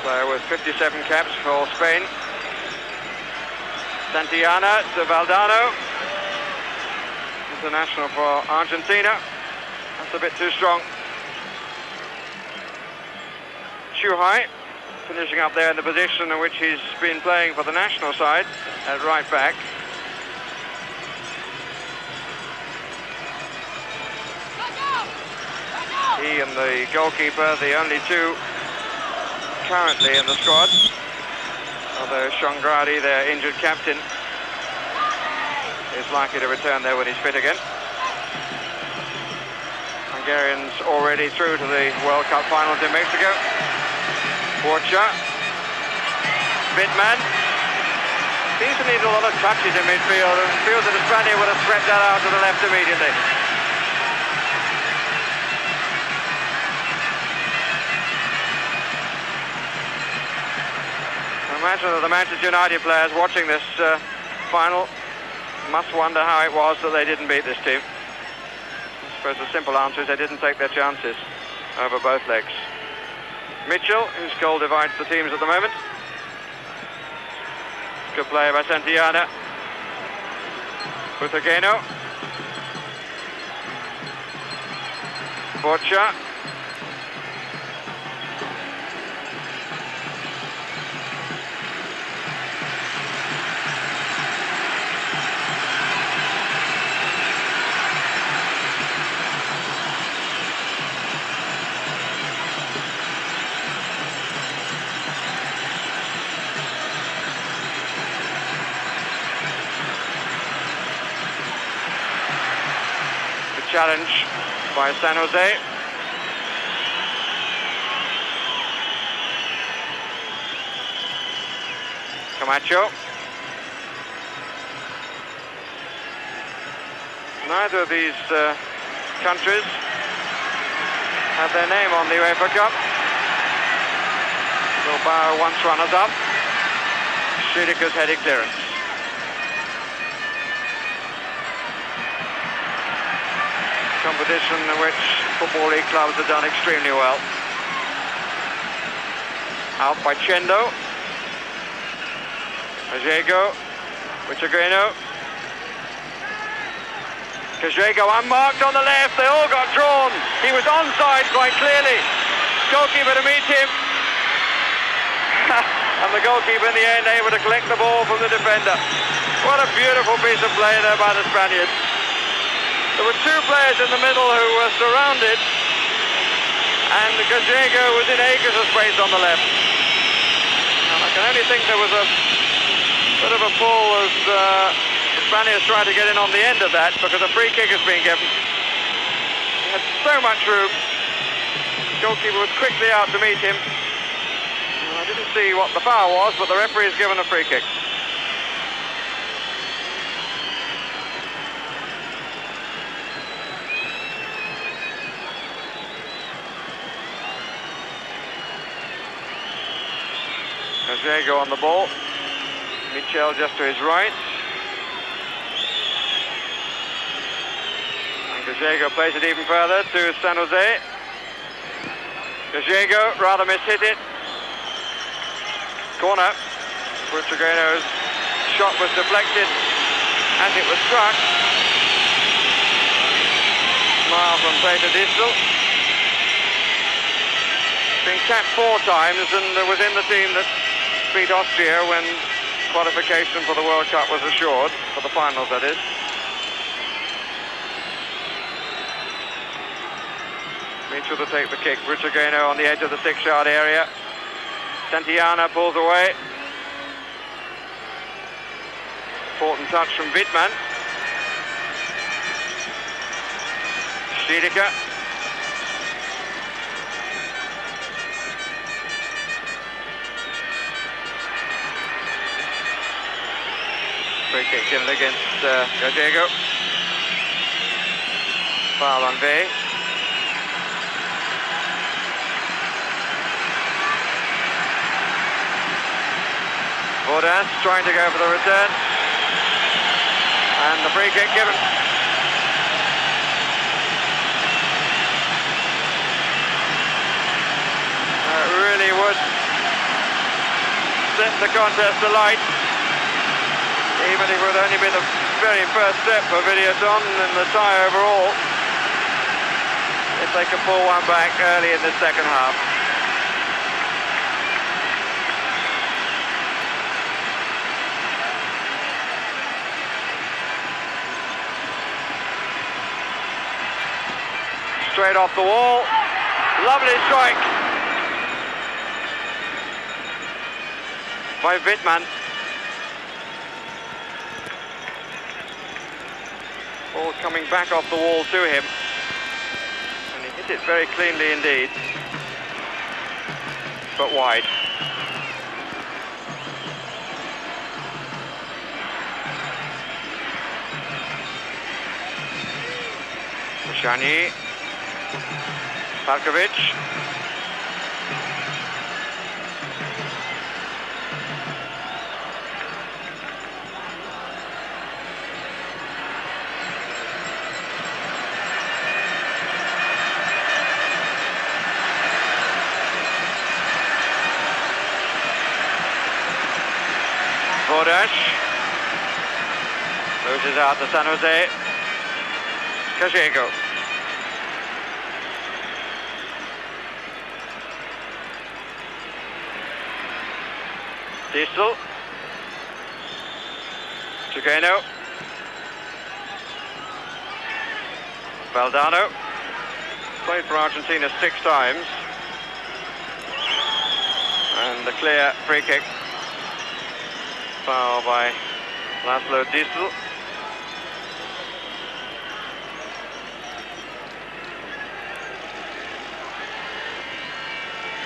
player with 57 caps for Spain. Santillana to Valdano, international for Argentina. That's a bit too strong. Chuhai, finishing up there in the position in which he's been playing for the national side, at right back. He and the goalkeeper, the only two currently in the squad. Although Shongradi, their injured captain, is likely to return there when he's fit again. Hungarians already through to the World Cup finals in Mexico. Borcha. Bitman. Seems to need a lot of touches in midfield, and feels that the Spaniard would have spread that out to the left immediately. I imagine that the Manchester United players watching this final must wonder how it was that they didn't beat this team. I suppose the simple answer is they didn't take their chances over both legs. Michel, whose goal divides the teams at the moment. Good play by Santillana. Butegeno. Borcha. Challenge by San Jose. Camacho. Neither of these countries have their name on the UEFA Cup. Bilbao once runners-up. Schüdiker's heading clearance. Competition in which Football League clubs have done extremely well. Out by Chendo. Ajego. Butegeno. Kajego unmarked on the left. They all got drawn. He was onside quite clearly. Goalkeeper to meet him. And the goalkeeper in the end able to collect the ball from the defender. What a beautiful piece of play there by the Spaniards. There were two players in the middle who were surrounded, and Gallego was in acres of space on the left. And I can only think there was a bit of a pull as the Spaniards tried to get in on the end of that, because a free kick has been given. He had so much room. The goalkeeper was quickly out to meet him. And I didn't see what the foul was, but the referee has given a free kick. Gallego on the ball. Michel just to his right. And Gallego plays it even further to San Jose. Gallego rather mishit it. Corner. Butegeno's shot was deflected and it was struck. Smile from Peter Distel. Been capped 4 times and was in the team that beat Austria when qualification for the World Cup was assured, for the finals that is. Michel to take the kick. Butegeno on the edge of the 6-yard area. Santillana pulls away. Important touch from Wittmann. Stiedeker. Free kick given against Gallego. Foul on Vey. Vordas trying to go for the return. And the free kick given. It really would set the contest alight, even if it would only be the very first step for Videoton in the tie overall, if they can pull one back early in the second half. Straight off the wall, lovely strike by Wittmann. Ball coming back off the wall to him, and he hit it very cleanly indeed, but wide. Shani. Parkovic. Vordas. Loses out to San Jose. Gallego. Distel. Trigueno. Valdano. Played for Argentina 6 times. And the clear free kick. Foul by Laszlo Distel.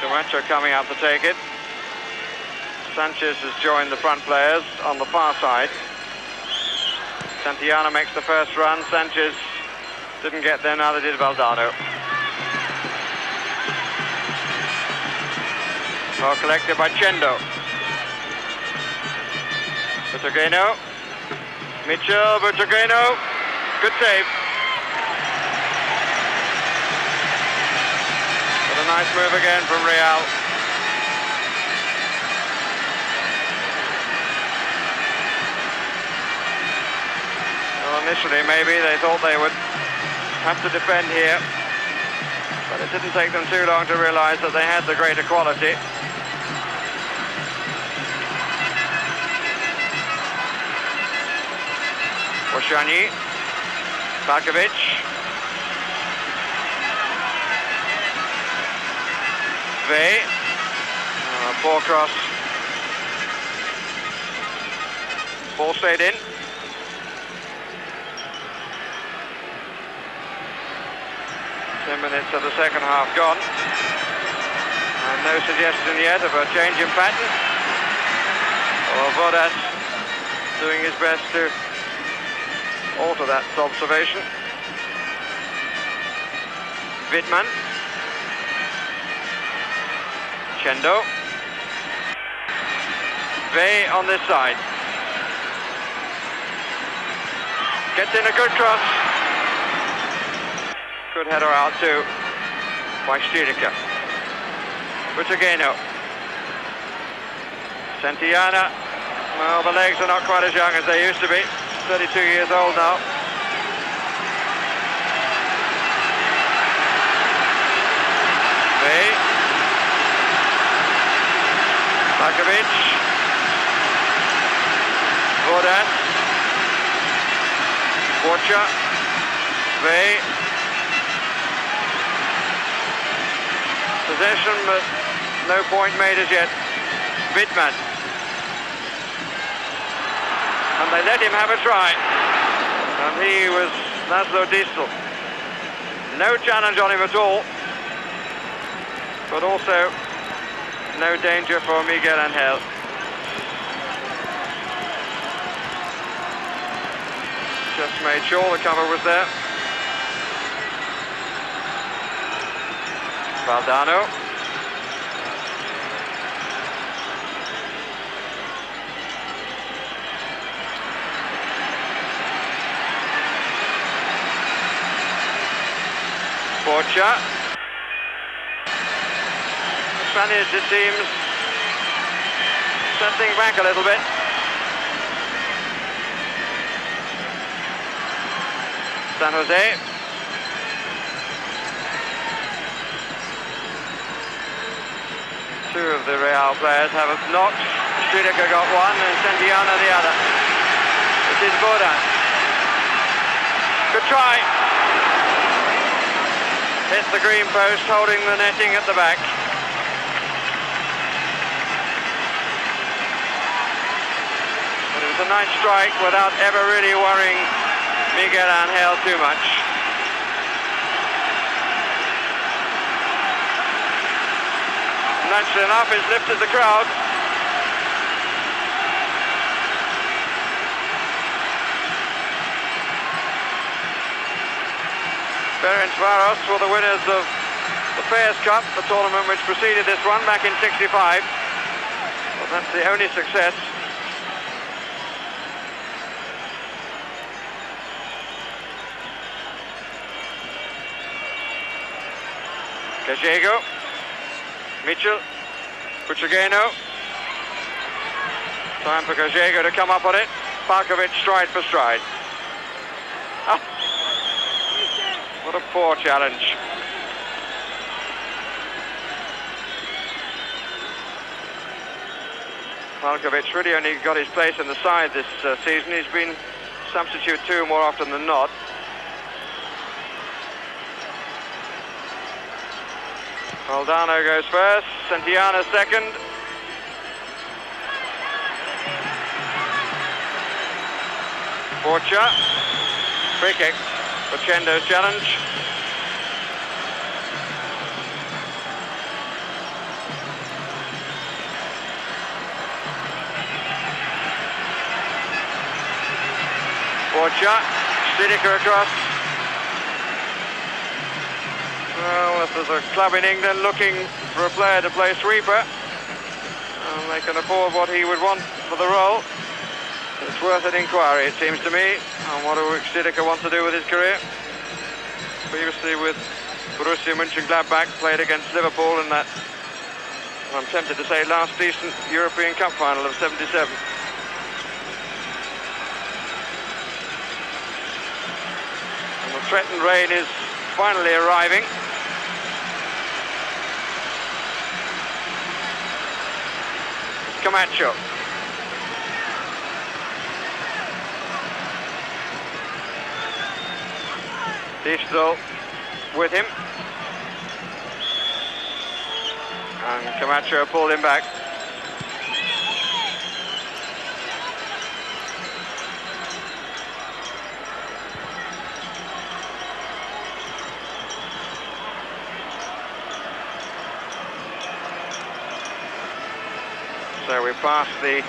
Camacho coming up to take it. Sanchez has joined the front players on the far side. Santillana makes the first run. Sanchez didn't get there, neither did Valdano. Ball collected by Chendo. Trigueno. Michel, Trigueno. Good save. But a nice move again from Real. Initially, maybe they thought they would have to defend here, but it didn't take them too long to realize that they had the greater quality. Oshani, Parkovic, Vey, poor cross, ball stayed in. 10 minutes of the second half gone, and no suggestion yet of a change in pattern, or Vordas doing his best to alter that observation. Wittmann, Chendo, Vey on this side, gets in a good cross. Good header out too by Stiedeker. Trigueno. Santillana. Well, the legs are not quite as young as they used to be. 32 years old now. Vey. Parkovic. Vordas. Borcha. Vey. Possession, but no point made as yet. Wittmann. and they let him have a try. And he was Laszlo Distel. No challenge on him at all, but also no danger for Miguel Angel. Just made sure the cover was there. Valdano. Porcia. The Spaniards, it seems, settling back a little bit. San Jose. Two of the Real players have a knock. Stridica got one and Santillana the other. It is Bodas. Good try. Hits the green post, holding the netting at the back. But it was a nice strike without ever really worrying Miguel Angel too much. Naturally enough, it's lifted the crowd. Ferencváros were the winners of the Players' Cup, the tournament which preceded this one back in '65. Well, that's the only success. Gallego, Michel, Pucciageno. Time for Gallego to come up on it. Parkovic stride for stride. Ah. What a poor challenge. Parkovic really only got his place in the side this season. He's been substitute too more often than not. Valdano goes first, Santillana second. Porcia, free kick. Ochendo's challenge. Porcia, Stridica across. Well, if there's a club in England looking for a player to play sweeper, and they can afford what he would want for the role, it's worth an inquiry, it seems to me, on what Stridica wants to do with his career. Previously with Borussia Mönchengladbach, played against Liverpool in that, I'm tempted to say, last decent European Cup final of '77. And the threatened rain is finally arriving. It's Camacho. Distel with him, and Camacho pulled him back. So we passed the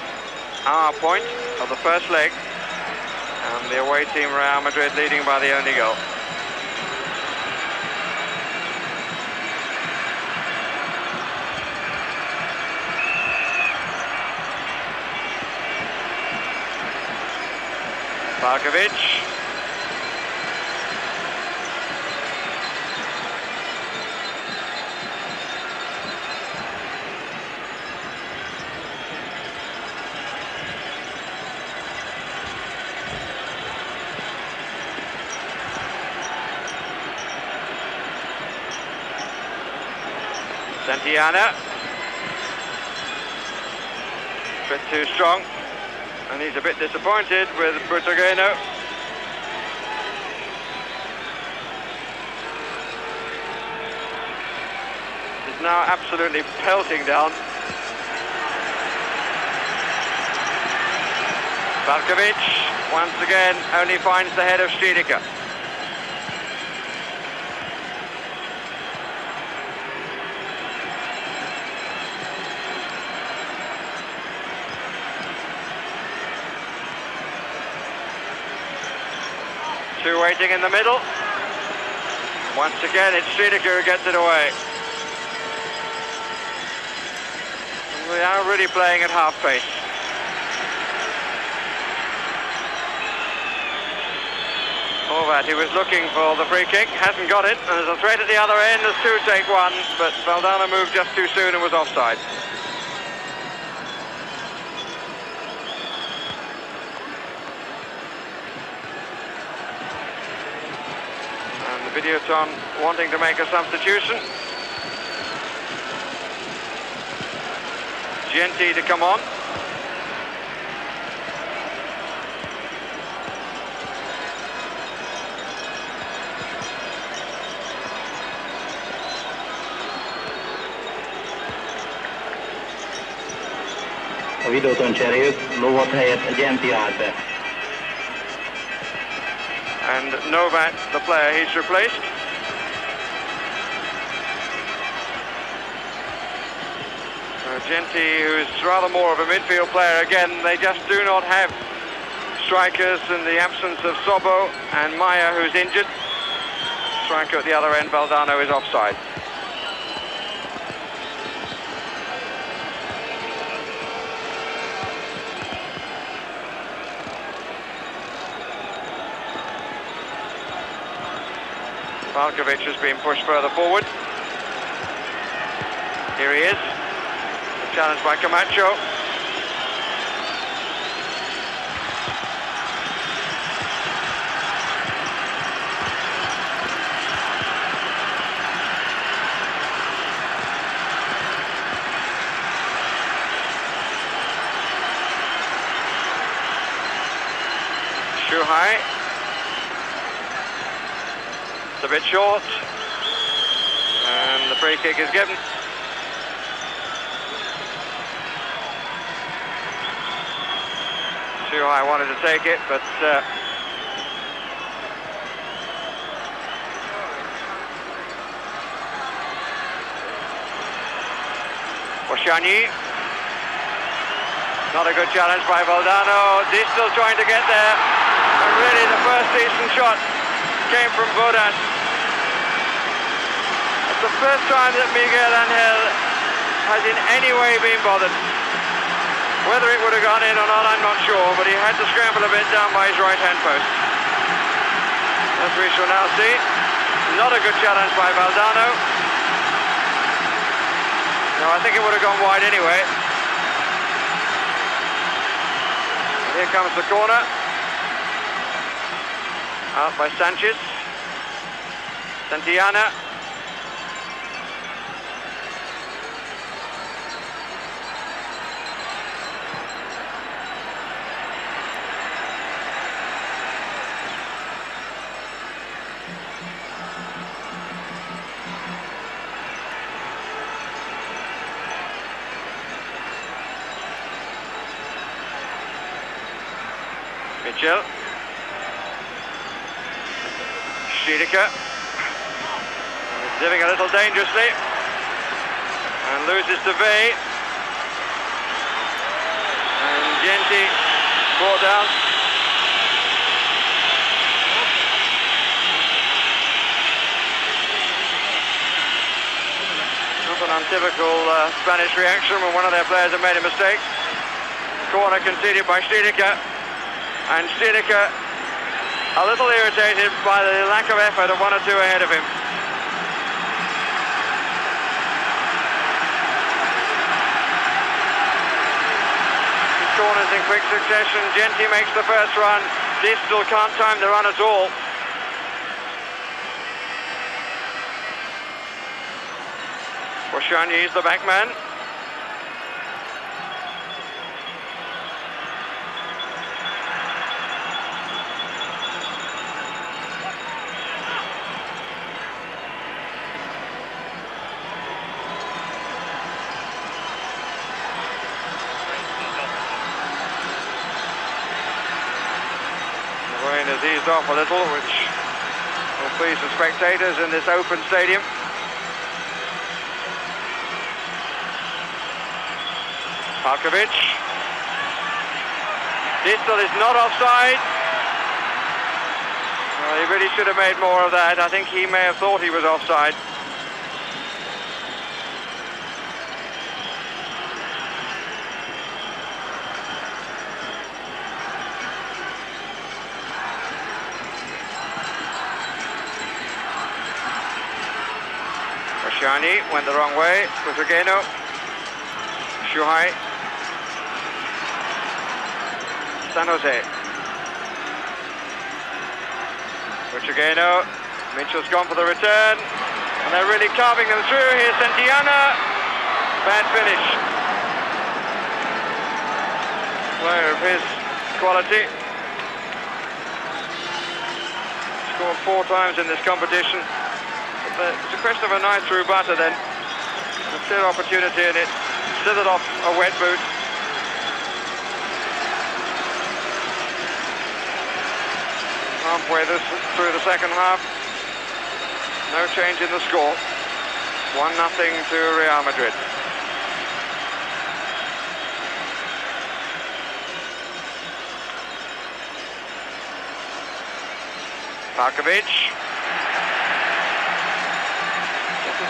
hour point of the first leg, and the away team Real Madrid leading by the only goal. Parkovic. Santillana. A bit too strong. And he's a bit disappointed with Pucciageno. He's now absolutely pelting down. Valkovic, once again, only finds the head of Striediker. Two waiting in the middle. Once again, it's Striediker who gets it away. We are really playing at half pace. Horvat, he was looking for the free kick, hasn't got it, and there's a threat at the other end. There's two take one, but Valdano moved just too soon and was offside. And the Videoton wanting to make a substitution. Genti to come on. A Videoton cseréljük, Lovat helyett Genti állt be. And Novak, the player he's replaced. Genti, who's rather more of a midfield player, again, they just do not have strikers in the absence of Sobo and Maya, who's injured. Striker at the other end, Valdano, is offside. Valkovic has been pushed further forward. Here he is. Challenged by Camacho. Shuhai. It's a bit short. And the free kick is given. I wanted to take it, but Oshani. Not a good challenge by Valdano. Distal trying to get there, and really the first decent shot came from Bodas. It's the first time that Miguel Angel has in any way been bothered. Whether it would have gone in or not, I'm not sure, but he had to scramble a bit down by his right-hand post. As we shall now see. Not a good challenge by Valdano. No, I think it would have gone wide anyway. Here comes the corner. Out by Sanchez. Santillana. Michel. Striediker. Zipping a little dangerously. And loses to Vey. And Genti brought down. Not an untypical Spanish reaction when one of their players have made a mistake. Corner conceded by Striediker. And Striediker a little irritated by the lack of effort of one or two ahead of him. Corners in quick succession. Genti makes the first run. Distal can't time the run at all. Oshani is the back man. Rain has eased off a little, which will please the spectators in this open stadium. Palkovic. Distel is not offside. Well, he really should have made more of that. I think he may have thought he was offside. Shani went the wrong way. Kutugeno. Shuhai. San Jose. Kutugeno. Michel's gone for the return. And they're really carving them through. Here's Santillana. Bad finish. Player of his quality. Scored 4 times in this competition. It's a question of a nice through butter then. A clear opportunity and it slithered off a wet boot. Halfway through the second half. No change in the score. 1-0 to Real Madrid. Palkovic.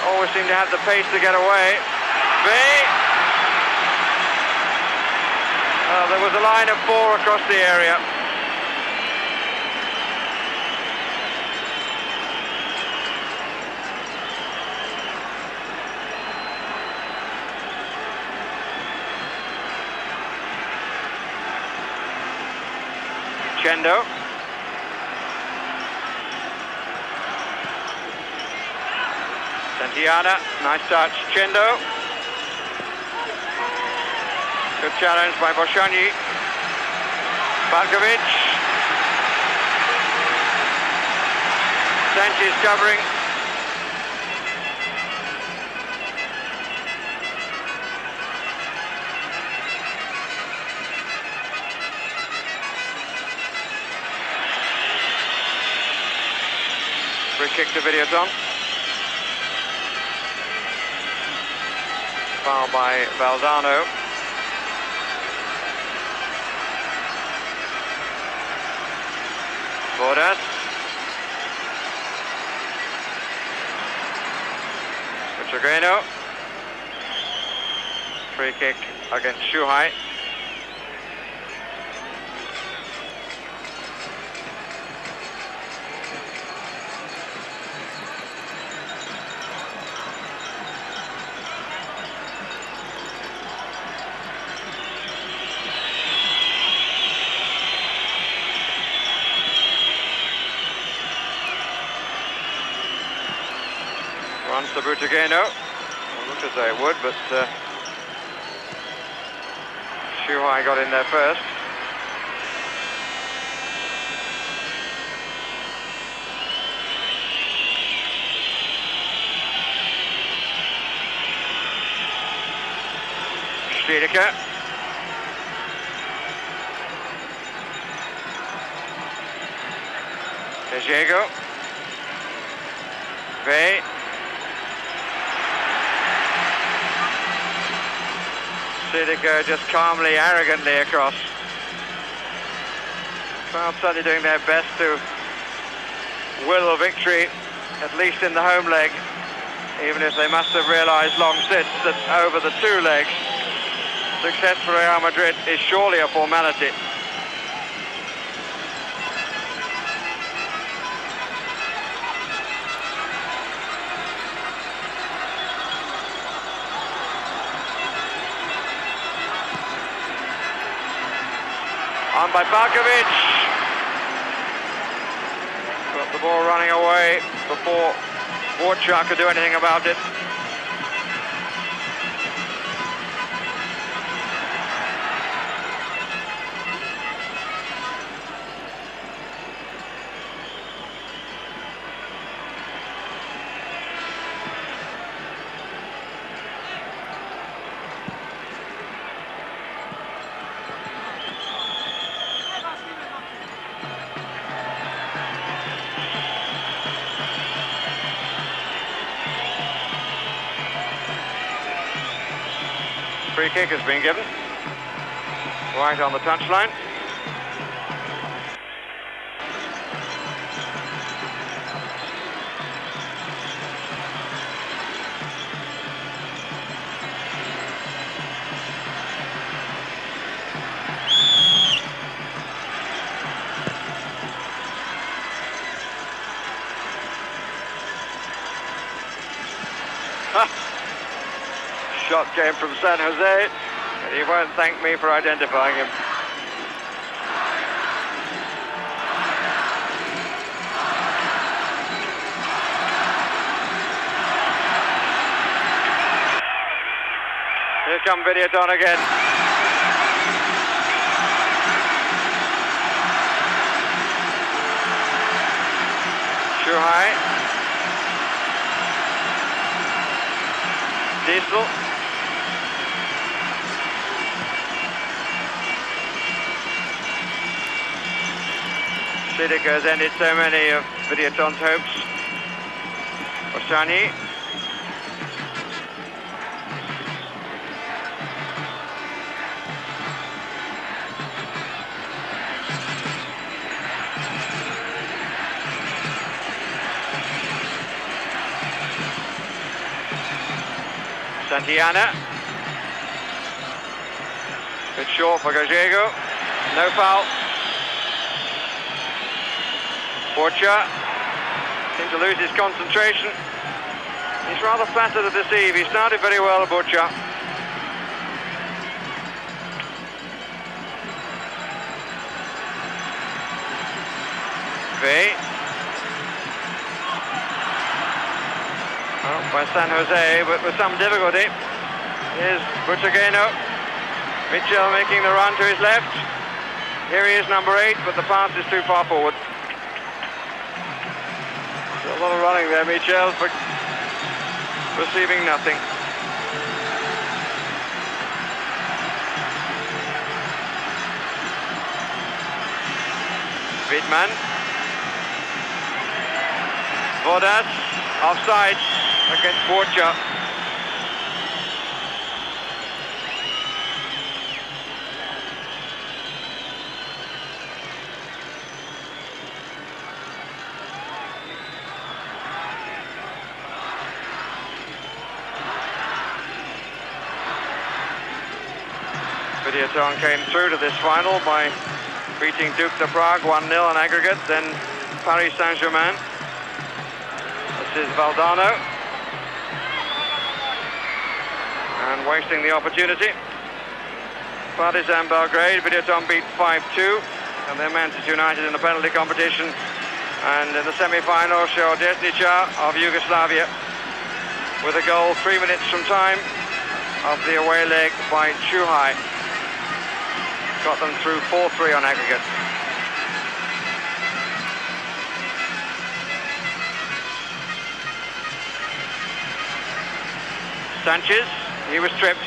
Always seem to have the pace to get away. There was a line of 4 across the area. Chendo. Santillana, nice touch. Chendo. Good challenge by Boshani. Palkovic. Sanchez covering. Free kick to Videoton. Foul by Valdano. Bodas. Kutugeno. Free kick against Shuhai. Runs to Butageno. Well, looked as though it would, but Shuhai got in there first. Stiedeker. Diego. Vey. Stiedeker just calmly, arrogantly across. Crowd certainly doing their best to will a victory, at least in the home leg, even if they must have realised long since that over the 2 legs, success for Real Madrid is surely a formality. On by Palkovic. Got the ball running away before Warchuk could do anything about it. Free kick has been given. Right on the touchline. Shot came from San Jose, and he won't thank me for identifying him. Here come Videoton again. Shuhai. Diesel. Sidic has ended so many of Videoton's hopes. Osani. Santillana. Bit short for Gallego. No foul. Borcha seemed to lose his concentration. He's rather flattered to deceive. He started very well, Borcha. V. Oh, by San Jose, but with some difficulty. Here's Butrageno. Michel making the run to his left. Here he is, number 8, but the pass is too far forward. A lot of running there, Michel, but receiving nothing. Wittmann. Vodas, offside against Borcha. Videoton came through to this final by beating Duke de Prague 1-0 on aggregate, then Paris Saint-Germain. This is Valdano. And wasting the opportunity. Partizan Belgrade, Videoton beat 5-2, and then Manchester United in the penalty competition. And in the semi-final, Desnica of Yugoslavia with a goal 3 minutes from time of the away leg by Shuhai. Got them through 4-3 on aggregate. Sanchez, he was tripped.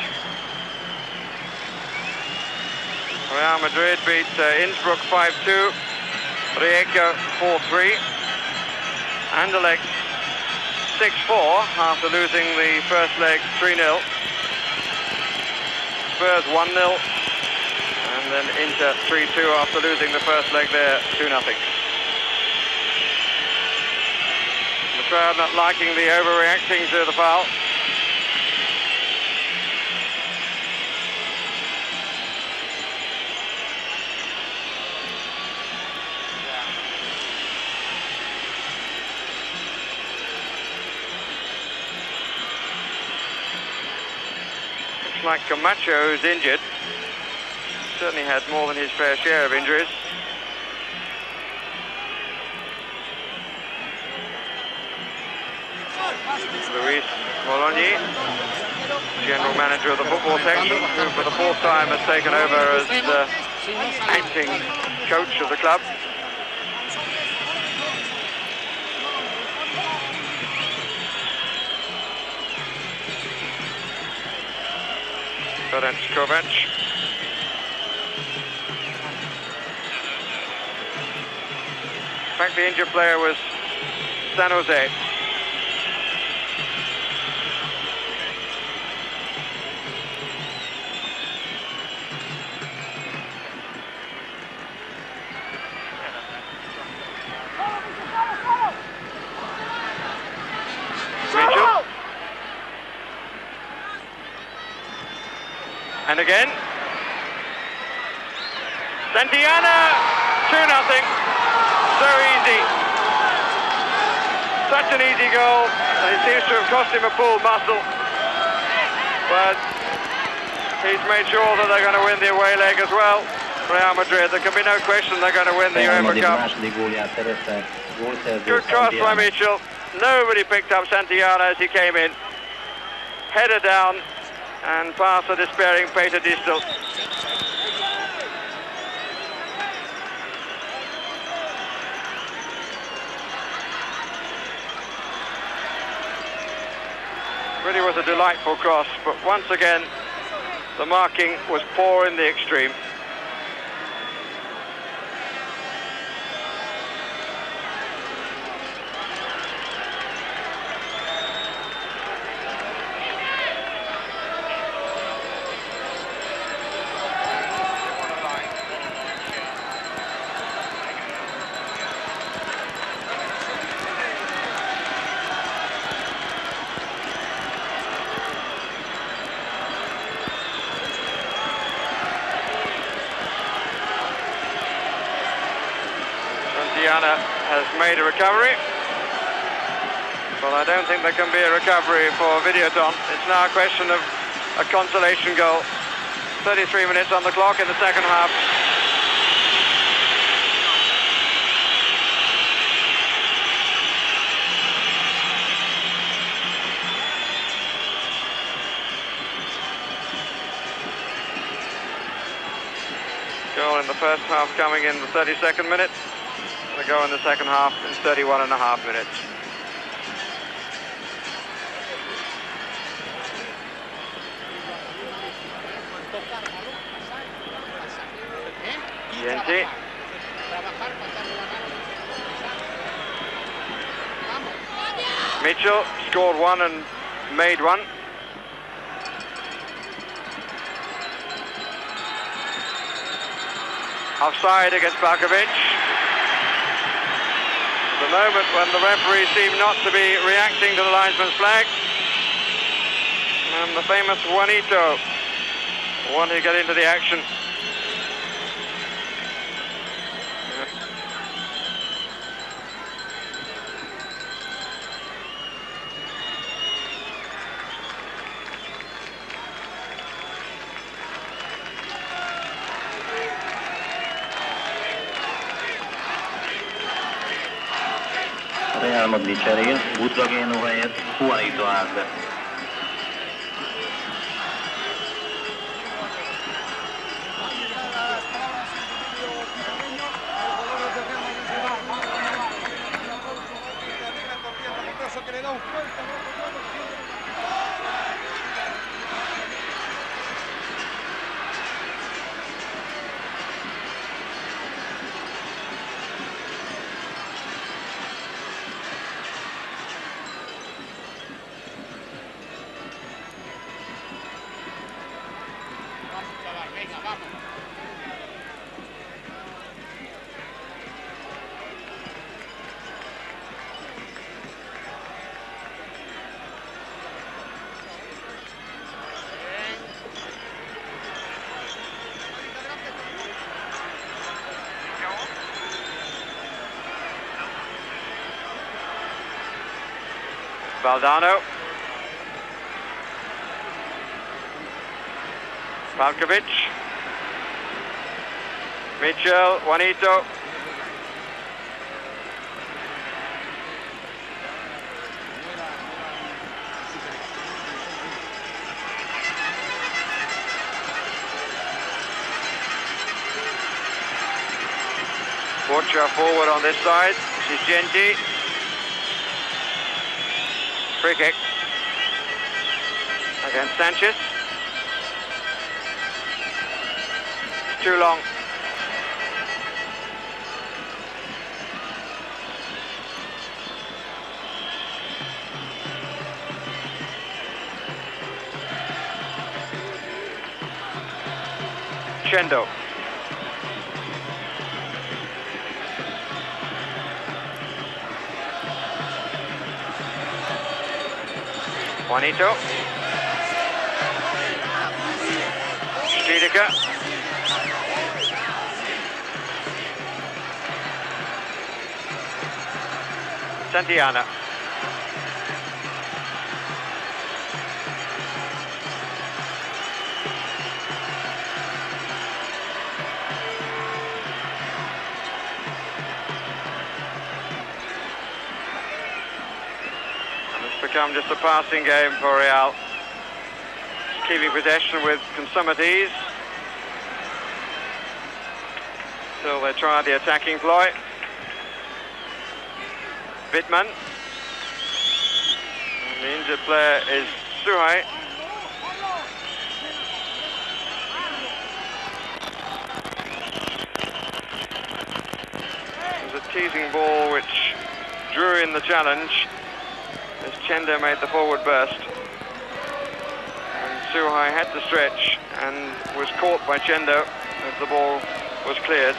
Real Madrid beat Innsbruck 5-2, Rijeka 4-3, Anderlecht 6-4 after losing the first leg 3-0. Spurs 1-0. And then Inter 3-2 after losing the first leg there 2-0. The crowd not liking the overreacting to the foul. Looks like Camacho's injured. Certainly had more than his fair share of injuries. Luis Moloney, general manager of the football section, who for the 4th time has taken over as the acting coach of the club. Ferenc Kovac. In fact, the injured player was San Jose. And again. Santillana, 2-0. So easy. Such an easy goal. And it seems to have cost him a pulled muscle. But he's made sure that they're going to win the away leg as well. Real Madrid. There can be no question they're going to win the UEFA Cup. Good cross by Michel. Nobody picked up Santillana as he came in. Header down and past the despairing Peter Distel. Really was a delightful cross, but once again the marking was poor in the extreme. Santillana has made a recovery, but I don't think there can be a recovery for Videoton. It's now a question of a consolation goal. 33 minutes on the clock in the second half. Goal in the first half coming in the 32nd minute. The goal in the second half in 31.5 minutes. Genti. Michel scored one and made one. Offside against Barkovic. The moment when the referee seemed not to be reacting to the linesman's flag. And the famous Juanito wanted to get into the action. Real Madrid cserél, Butragéno helyett Juanito állt be. Valdano. Barkovic. Michel, Juanito. Butcher forward on this side. This is Genti. Free kick against Sanchez. It's too long. Chendo. Juanito. Stiedeker. Santillana. And it's become just a passing game for Real. Keeping possession with consummate ease. Till they try the attacking ploy. Wittmann. And the injured player is Suhai. It was a teasing ball which drew in the challenge as Chendo made the forward burst. And Suhai had to stretch and was caught by Chendo as the ball was cleared.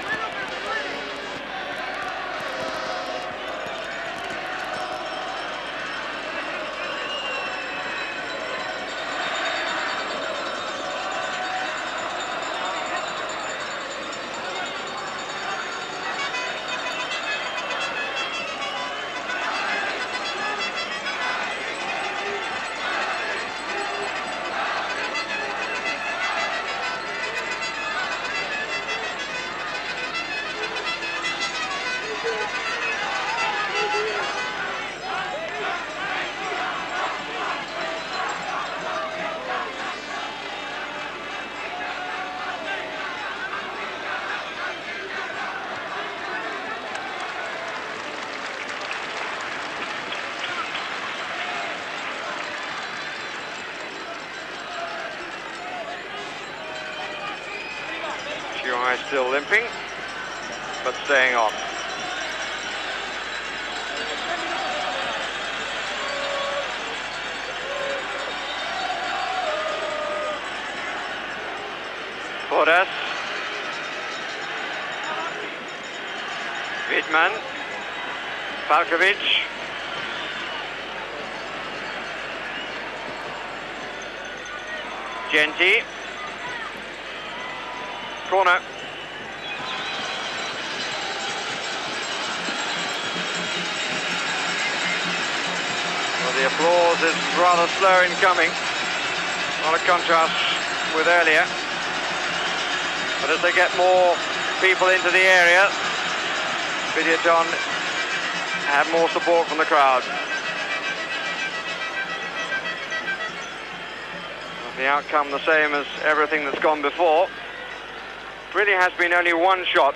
Still limping, but staying on. Bodas. Wittmann. Falkovic. Genti. Corner. The applause is rather slow in coming. Not a contrast with earlier. But as they get more people into the area, Videoton have more support from the crowd. The outcome the same as everything that's gone before. Really has been only one shot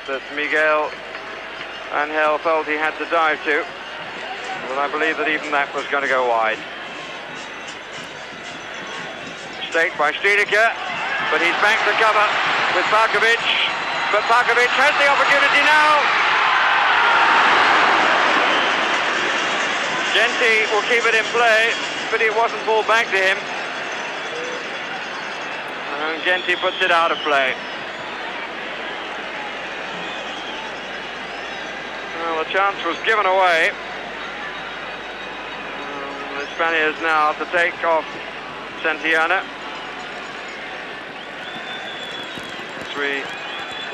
that Miguel Angel felt he had to dive to. But I believe that even that was going to go wide. Mistake by Stiedeker, but he's back to cover with Falkovic. But Falkovic has the opportunity now. Genti will keep it in play, but it wasn't pulled back to him. And Genti puts it out of play. Well, the chance was given away. The Spaniards now to take off Santillana. As we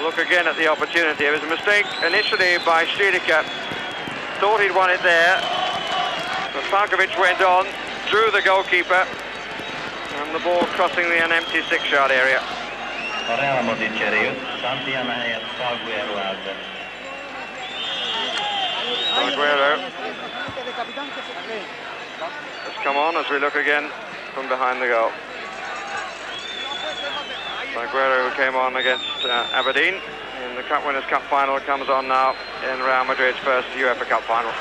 look again at the opportunity, it was a mistake initially by Stiedeker. Thought he'd won it there, but Falkovic went on, drew the goalkeeper, and the ball crossing the empty 6-yard area. Real Madrid cseréjük, Santillana helyett Aguero állt be. Aguero has come on as we look again from behind the goal. Aguero, who came on against Aberdeen in the Cup Winners' Cup final, comes on now in Real Madrid's first UEFA Cup final.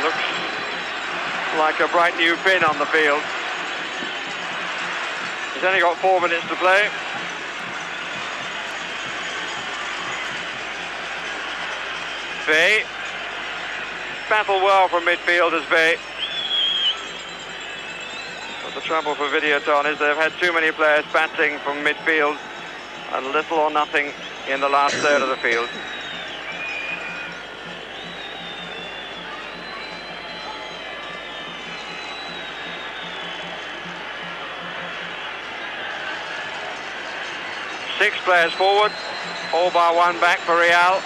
Looks like a bright new pin on the field. He's only got 4 minutes to play. Bay. Battle well from midfield as Bay. But the trouble for Videoton is they've had too many players batting from midfield and little or nothing in the last third of the field. 6 players forward, all bar 1 back for Real.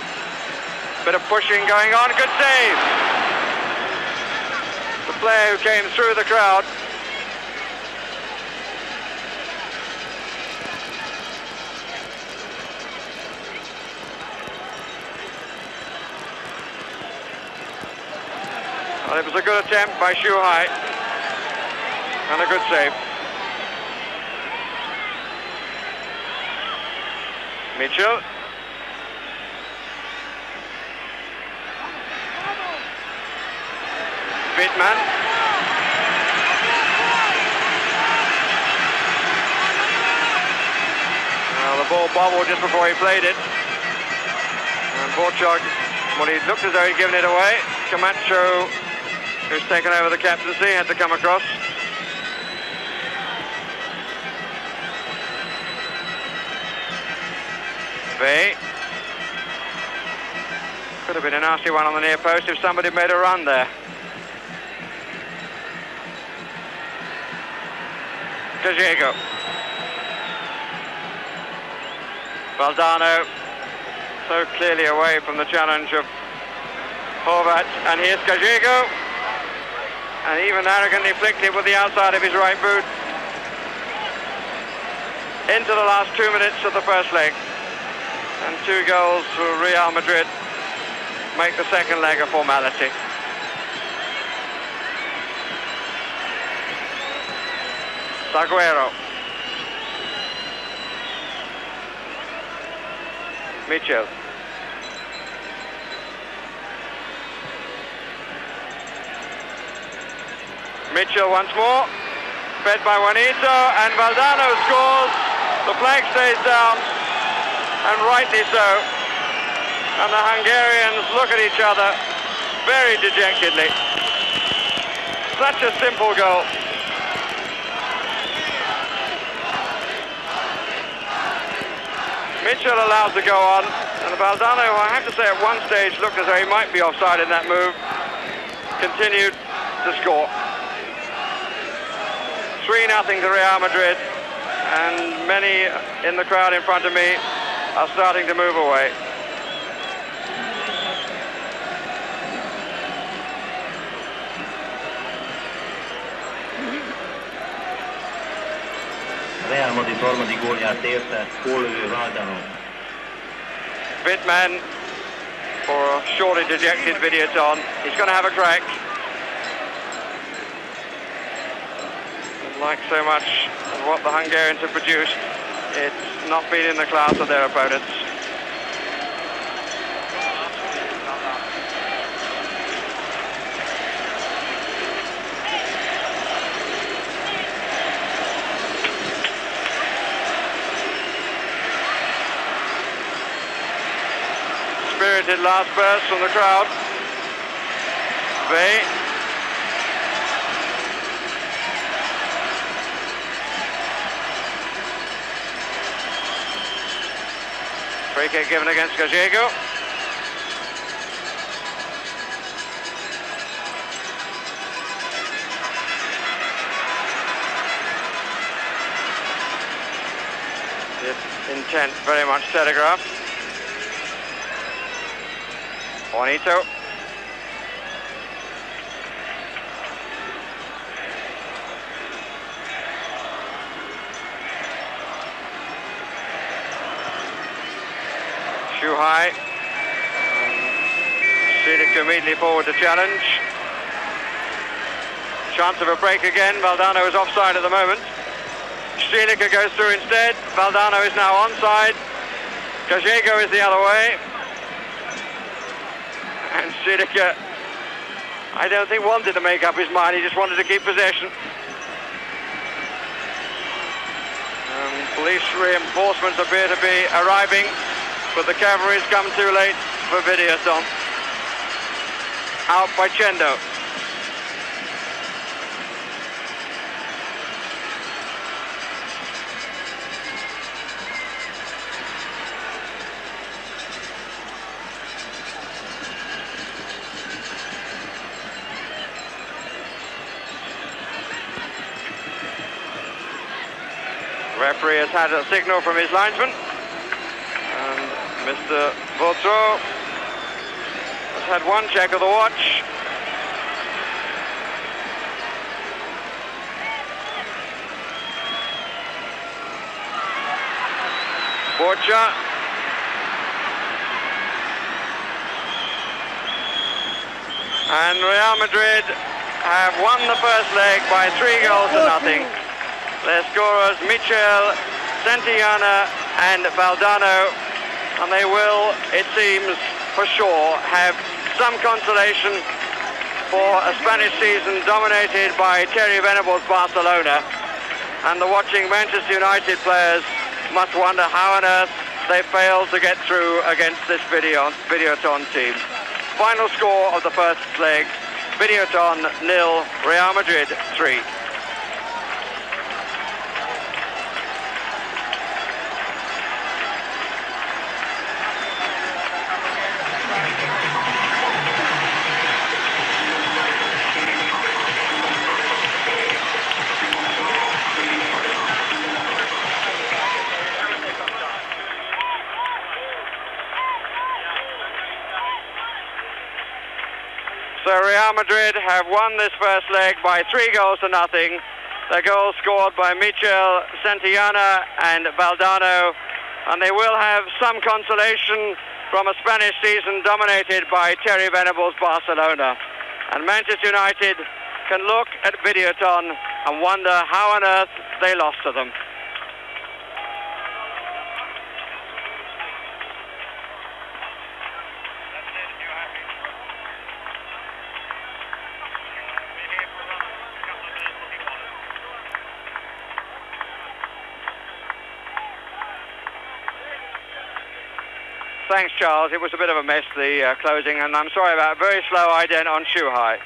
Bit of pushing going on, good save! The player who came through the crowd. Well, it was a good attempt by Shuhai, and a good save. Michel. Wittmann. Well, the ball bobbled just before he played it. And Borchog, well, he looked as though he'd given it away. Camacho, who's taken over the captaincy, had to come across. Vey. Could have been a nasty one on the near post if somebody made a run there. Gallego. Valdano so clearly away from the challenge of Horvat, and here's Gallego, and even arrogantly flicked it with the outside of his right boot into the last 2 minutes of the first leg. And 2 goals for Real Madrid make the second leg a formality. Saguero. Michel. Michel once more, fed by Juanito, and Valdano scores. The flag stays down, and rightly so. And the Hungarians look at each other very dejectedly. Such a simple goal. Michel allowed to go on, and Valdano, I have to say, at one stage looked as though he might be offside in that move, continued to score. 3-0 to Real Madrid, and many in the crowd in front of me are starting to move away. Real Madrid harmadik gólját érte, gólövő Valdano. Wittmann for a surely dejected Videoton. He's going to have a crack. Like so much of what the Hungarians have produced, it's not been in the class of their opponents. Spirited last burst from the crowd. Vey. Free kick given against Gallego. The intent very much telegraphed. Juanito. Shuhai. Szekesfehervar immediately forward to challenge. Chance of a break again. Valdano is offside at the moment. Szekesfehervar goes through instead. Valdano is now onside. Gallego is the other way. And Szekesfehervar, I don't think, wanted to make up his mind. He just wanted to keep possession. Police reinforcements appear to be arriving, but the cavalry's come too late for Videoton. Out by Chendo. Referee has had a signal from his linesman. And Mr. Vautreau has had one check of the watch. Borcha. And Real Madrid have won the first leg by 3 goals to nothing. Their scorers Michel, Santillana and Valdano, and they will, it seems, for sure, have some consolation for a Spanish season dominated by Terry Venable's Barcelona. And the watching Manchester United players must wonder how on earth they failed to get through against this Videoton team. Final score of the first leg, Videoton 0, Real Madrid 3. So Real Madrid have won this first leg by 3 goals to nothing. Their goals scored by Michel, Santillana and Valdano, and they will have some consolation from a Spanish season dominated by Terry Venable's Barcelona. And Manchester United can look at Videoton and wonder how on earth they lost to them. Thanks, Charles. It was a bit of a mess, the closing, and I'm sorry about a very slow ident on Shuhai.